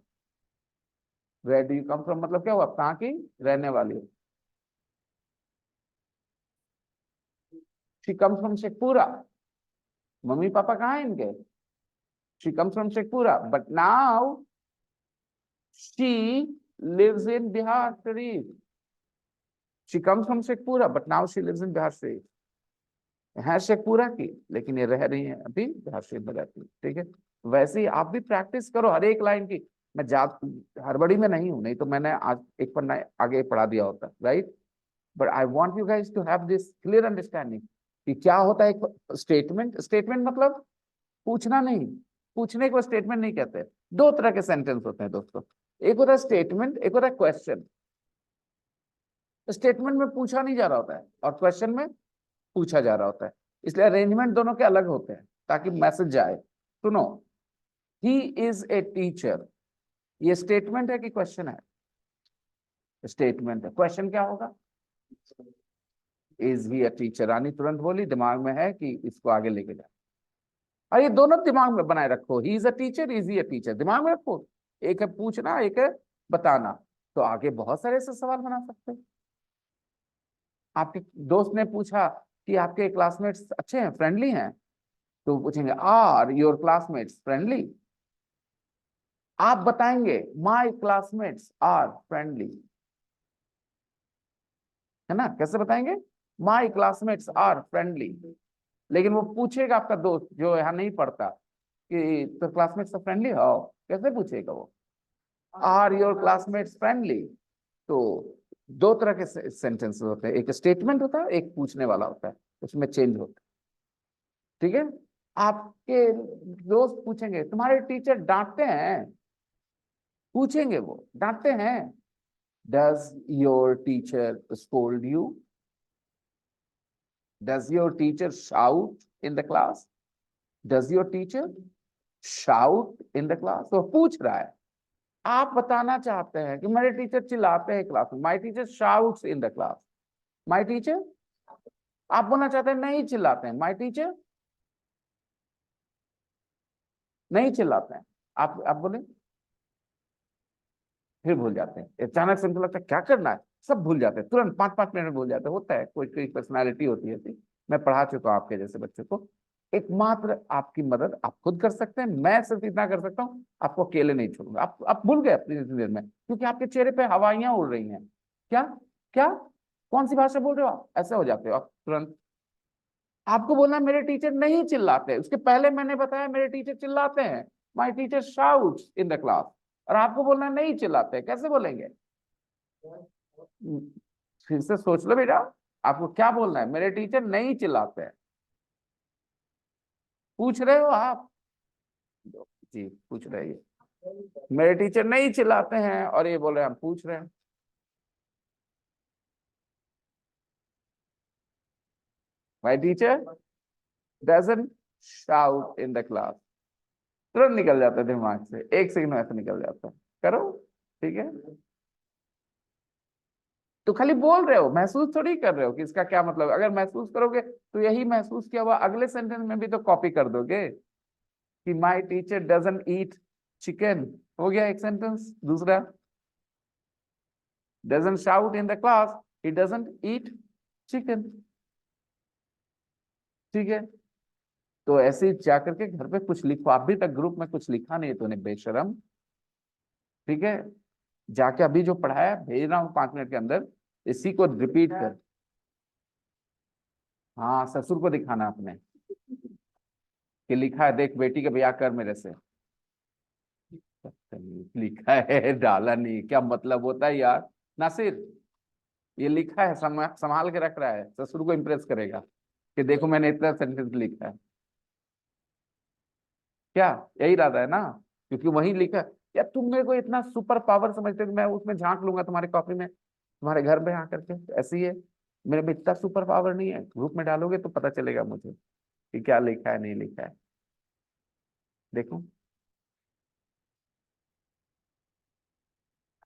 [SPEAKER 1] where do you come from मतलब क्या हुआ, कहाँ की रहने वाली? She comes from Sheikhpura. Mummy papa कहाँ है इनके? She comes from Sheikhpura but now she lives in Bihar Sharif. She comes from Shekhpura, but now she lives in Bihar Sharif. है शेखपुरा की, लेकिन ये रह रही है अभी बिहार शरीफ में रहती है, ठीक है? वैसे ही आप भी प्रैक्टिस करो हर एक लाइन की। मैं जा हड़बड़ी में नहीं हूं, नहीं तो मैंने आज एक पन्ना आगे पढ़ा दिया होता, right? But I want you guys to have this clear understanding कि क्या होता है एक स्टेटमेंट। स्टेटमेंट मतलब पूछना नहीं, पूछने को स्टेटमेंट नहीं कहते। दो तरह के सेंटेंस होते हैं दोस्तों, एक होता है स्टेटमेंट, एक होता है क्वेश्चन। स्टेटमेंट में पूछा नहीं जा रहा होता है और क्वेश्चन में पूछा जा रहा होता है, इसलिए अरेंजमेंट दोनों के अलग होते हैं ताकि मैसेज जाए। सुनो, ही इज ए टीचर, ये स्टेटमेंट है कि क्वेश्चन है? स्टेटमेंट है। क्वेश्चन क्या होगा? Is he a teacher. रानी तुरंत बोली, दिमाग में है कि इसको आगे लेके जाए। और ये दोनों दिमाग में बनाए रखो, ही is a teacher, is he a teacher, दिमाग में रखो। एक है पूछना, एक है बताना, तो आगे बहुत सारे ऐसे सवाल बना सकते हैं। आपके दोस्त ने पूछा कि आपके क्लासमेट्स अच्छे हैं, फ्रेंडली हैं, तो पूछेंगे आर योर क्लासमेट्स फ्रेंडली? आप बताएंगे माय क्लासमेट्स आर फ्रेंडली, है ना? कैसे बताएंगे? My classmates are friendly. लेकिन वो पूछेगा आपका दोस्त जो यहाँ नहीं पढ़ता कि तो क्लासमेट्स फ्रेंडली हो, कैसे पूछेगा वो? Are your classmates friendly? तो दो तरह के सेंटेंस होते हैं, एक स्टेटमेंट होता है, एक पूछने वाला होता है, उसमें चेंज होता है, ठीक है? आपके दोस्त पूछेंगे तुम्हारे टीचर डांटते हैं, पूछेंगे वो डांटते हैं। Does your teacher scold you? Does your teacher shout in the class? Does your teacher shout in the class? तो पूछ रहा है, आप बताना चाहते हैं कि मेरे टीचर चिल्लाते हैं क्लास में, my teacher shouts in the class. My teacher, आप बोलना चाहते हैं नहीं चिल्लाते हैं, माय टीचर नहीं चिल्लाते हैं। आप बोले, फिर भूल जाते हैं। अचानक से उनको लगता है क्या करना है, सब भूल जाते हैं तुरंत, 5-5 मिनट में भूल जाते हैं। होता है, कोई कोई पर्सनैलिटी होती है ऐसी। मैं पढ़ा चुका हूं आपके जैसे बच्चों को। एकमात्र आपकी मदद आप खुद कर सकते हैं, मैं सिर्फ इतना कर सकता हूँ, आपको अकेले नहीं छोड़ूंगा। आप भूल गए अपनी इतनी देर में, क्योंकि आपके चेहरे पे हवाइयां उड़ रही हैं। क्या क्या, कौन सी भाषा बोल रहे हो आप? ऐसे हो जाते हो आप तुरंत। आपको बोलना मेरे टीचर नहीं चिल्लाते, उसके पहले मैंने बताया मेरे टीचर चिल्लाते हैं, my teacher shouts in the class. और आपको बोलना नहीं चिल्लाते, कैसे बोलेंगे? फिर से सोच लो बेटा, आपको क्या बोलना है? मेरे टीचर नहीं चिल्लाते हैं। पूछ रहे हो आप? जी पूछ रहे हैं, मेरे टीचर नहीं चिल्लाते हैं, और ये बोल रहे हैं हम पूछ रहे हैं। My teacher doesn't shout in the class. तुरंत निकल जाता है दिमाग से, एक सेकंड में ऐसे निकल जाता है। करो, ठीक है, तो खाली बोल रहे हो, महसूस थोड़ी कर रहे हो कि इसका क्या मतलब। अगर महसूस करोगे तो यही महसूस किया हुआ अगले सेंटेंस में भी तो कॉपी कर दोगे कि my teacher doesn't eat chicken, हो गया एक सेंटेंस। दूसरा, doesn't shout in the class, he doesn't eat chicken. ठीक है, तो ऐसे ही जाकर के घर पे कुछ लिखो। अभी तक ग्रुप में कुछ लिखा नहीं है तूने, बेशरम। ठीक है, जाके अभी जो पढ़ाया भेज रहा हूँ 5 मिनट के अंदर, इसी को रिपीट कर। हाँ, ससुर को दिखाना अपने कि लिखा है, देख बेटी के ब्याह कर मेरे से। लिखा है, डाला नहीं, क्या मतलब होता है यार नासिर। ये लिखा है, संभाल के रख रहा है, ससुर को इम्प्रेस करेगा कि देखो मैंने इतना सेंटेंस लिखा है। क्या यही इरादा है ना? क्योंकि वही लिखा है। यार तुम मेरे को इतना सुपर पावर समझते हो कि मैं उसमें झांक लूंगा तुम्हारी कॉपी में, तुम्हारे घर में आकर के। ऐसी है, मेरे में इतना सुपर पावर नहीं है। ग्रुप में डालोगे तो पता चलेगा मुझे कि क्या लिखा है नहीं लिखा है। देखो,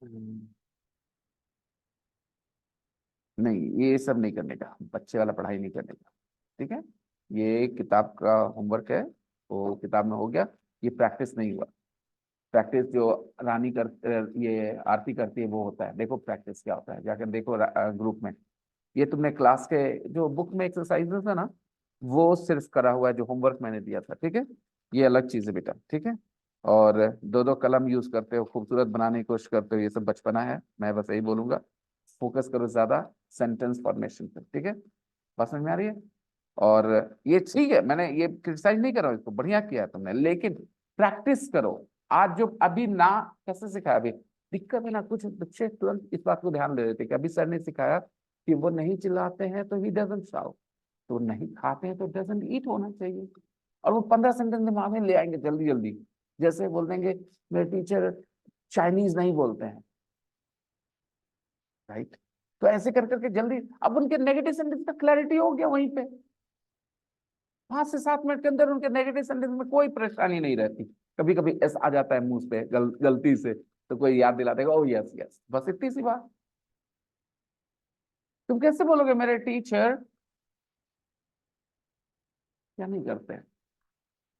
[SPEAKER 1] हम्म, नहीं ये सब नहीं करने का, बच्चे वाला पढ़ाई नहीं करने का। ठीक है, ये किताब का होमवर्क है, वो किताब में हो गया, ये प्रैक्टिस नहीं हुआ। प्रैक्टिस जो रानी ये आरती करती है वो होता है। देखो प्रैक्टिस क्या होता है, जाकर देखो ग्रुप में। ये तुमने क्लास के जो बुक में एक्सरसाइजेस है ना, वो सिर्फ करा हुआ है, जो होमवर्क मैंने दिया था। ठीक है, ये अलग चीज है बेटा। ठीक है, और दो दो कलम यूज करते हो, खूबसूरत बनाने की कोशिश करते हो, ये सब बचपना है, मैं बस यही बोलूंगा। फोकस करो ज्यादा सेंटेंस फॉर्मेशन पे। ठीक है, बात समझ में आ रही है? और ये ठीक है, मैंने ये क्रिटिसाइज नहीं कर रहा हूँ इसको, बढ़िया किया है तुमने, लेकिन प्रैक्टिस करो। आज जो अभी ना कैसे सिखाया, अभी दिक्कत है ना, कुछ बच्चे तुरंत इस बात को ध्यान दे देते कि अभी सर ने सिखाया कि वो नहीं चिल्लाते हैं तो ही डजंट शाउट, तो नहीं खाते हैं तो डजंट ईट होना चाहिए। और वो 15 सेंटेंस दिमाग में ले आएंगे जल्दी जल्दी। जैसे बोल देंगे मेरे टीचर चाइनीज नहीं बोलते हैं, राइट? तो ऐसे कर करके जल्दी, अब उनके नेगेटिव सेंटेंस का क्लैरिटी हो गया वहीं पे। 5 से 7 मिनट के अंदर उनके नेगेटिव सेंटेंस में कोई परेशानी नहीं रहती। कभी कभी एस आ जाता है मुंह पे गलती से, तो कोई याद दिला देगा, ओ यस यस, बस इतनी सी बात। तुम कैसे बोलोगे मेरे टीचर क्या नहीं करते हैं,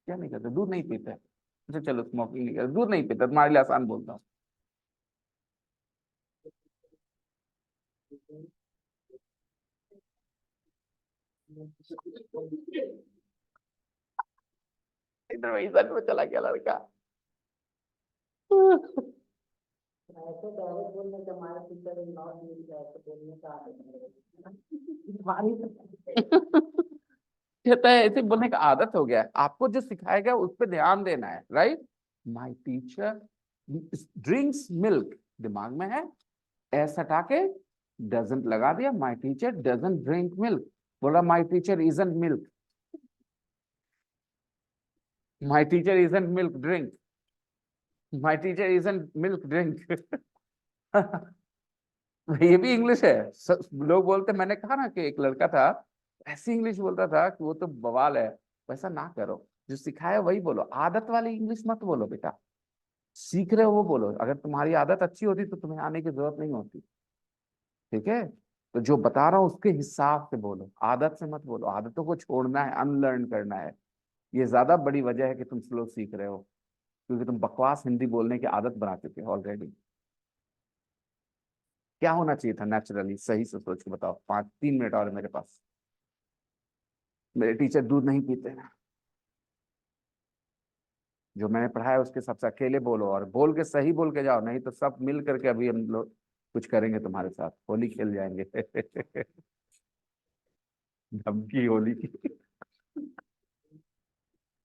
[SPEAKER 1] क्या नहीं करते, दूध नहीं पीते? अच्छा चलो, स्मोकिंग नहीं करते, दूध नहीं पीते, तुम्हारे लिए आसान बोलता हूँ। इधर वही सच में चला गया लड़का। ऐसे डायरेक्ट बोलने का हमारे टीचर नॉट मिल जाए तो बोलने का कहता है ऐसे बोलने का आदत हो गया है। आपको जो सिखाया गया उस पर ध्यान देना है, right? My teacher drinks milk, दिमाग में है, एस हटा के डजंट लगा दिया, my teacher doesn't drink milk. बोला my teacher isn't milk, my teacher isn't milk drink, my teacher isn't milk drink. ये भी इंग्लिश है। लोग बोलते, मैंने कहा ना कि एक लड़का था ऐसी इंग्लिश बोलता था कि वो तो बवाल है। वैसा ना करो, जो सिखाया वही बोलो, आदत वाली इंग्लिश मत बोलो बेटा। सीख रहे हो वो बोलो, अगर तुम्हारी आदत अच्छी होती तो तुम्हें आने की जरूरत नहीं होती। ठीक है, तो जो बता रहा हूँ उसके हिसाब से बोलो, आदत से मत बोलो। आदतों को छोड़ना है, अनलर्न करना है। ये ज्यादा बड़ी वजह है कि तुम स्लो सीख रहे हो, क्योंकि तुम बकवास हिंदी बोलने की आदत बना चुके हो ऑलरेडी। क्या होना चाहिए था नेचुरली, सही से सोच के बताओ। 3 मिनट और है मेरे पास। मेरे टीचर दूध नहीं पीते हैं, जो मैंने पढ़ा है उसके सबसे अकेले बोलो, और बोल के सही बोल के जाओ, नहीं तो सब मिल करके अभी हम लोग कुछ करेंगे तुम्हारे साथ, होली खेल जाएंगे। धमकी होली की।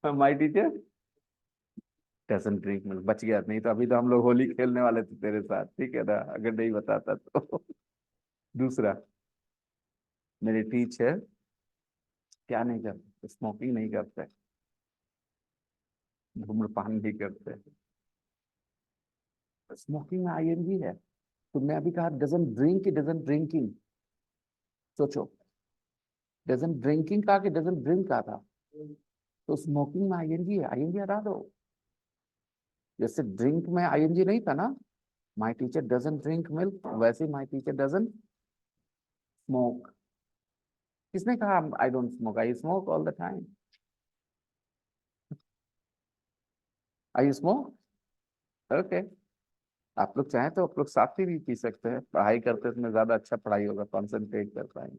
[SPEAKER 1] My teacher doesn't drink milk, बच गया, नहीं तो अभी तो हम लोग होली खेलने वाले थे तेरे साथ। ठीक है ना, अगर नहीं बताता तो। दूसरा, मेरे टीचर क्या नहीं करते, स्मोकिंग नहीं करते, धूम्रपान नहीं करते। स्मोकिंग में आईएनजी है। तुमने अभी कहा डजंट ड्रिंक की डजंट ड्रिंकिंग, सोचो, डजंट ड्रिंकिंग कहा कि डजंट ड्रिंक कहा था? तो स्मोकिंग में आईएनजी है, आईएनजी हटा दो। जैसे ड्रिंक में आईएनजी नहीं था ना, My teacher doesn't drink milk. वैसे my teacher doesn't smoke. किसने कहा I don't smoke? I smoke all the time. Are you smoke? Okay. आप लोग चाहें तो आप लोग साथ ही भी पी सकते हैं, पढ़ाई करते समय ज्यादा अच्छा पढ़ाई होगा, कॉन्सेंट्रेट कर पाएंगे।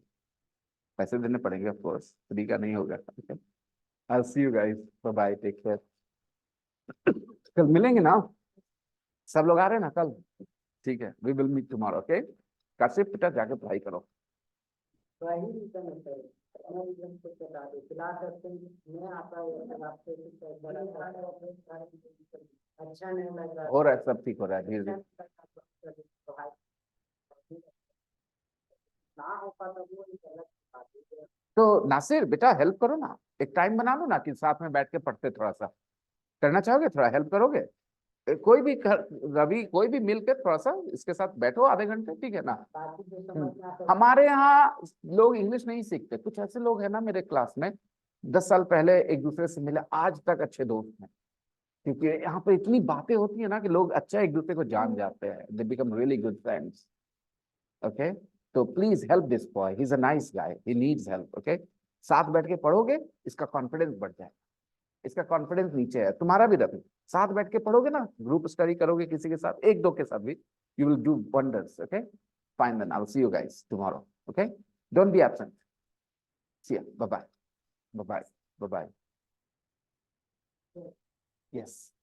[SPEAKER 1] पैसे देने पड़ेंगे ऑफ कोर्स, फ्री का नहीं होगा। Okay, I see you guys, bye bye, take care. कल मिलेंगे ना, सब लोग आ रहे हैं ना कल? ठीक है, we will meet tomorrow. Okay, Kashif बेटा जाके पढ़ाई करो।
[SPEAKER 2] अच्छा नहीं लग रहा
[SPEAKER 1] हो रहा है, सब ठीक हो रहा है धीरे धीरे।
[SPEAKER 2] ना हो पाता वो गलत बात है।
[SPEAKER 1] तो नासिर बेटा हेल्प करो ना, एक टाइम बना लो ना कि साथ में बैठ के पढ़ते, थोड़ा सा करना चाहोगे? थोड़ा हेल्प करोगे? कोई भी रवि कोई भी मिलकर थोड़ा सा इसके साथ बैठो आधे घंटे, ठीक है ना? हमारे यहाँ लोग इंग्लिश नहीं सीखते, कुछ ऐसे लोग हैं ना मेरे क्लास में 10 साल पहले एक दूसरे से मिले, आज तक अच्छे दोस्त हैं, क्योंकि यहाँ पे इतनी बातें होती है ना कि लोग अच्छा एक दूसरे को जान जाते हैं, they become really good friends. Okay, तो please help this boy, he is a nice guy, he needs help. Okay, साथ बैठ के पढ़ोगे, इसका कॉन्फिडेंस बढ़ जाए, इसका कॉन्फिडेंस नीचे है, तुम्हारा भी रहे। साथ बैठ के पढ़ोगे ना, ग्रुप स्टडी करोगे किसी के साथ, एक दो के साथ भी, you will do wonders. Okay, fine, then I will see you guys tomorrow. Okay, don't be absent. See you, bye bye, bye bye, bye bye. Yes.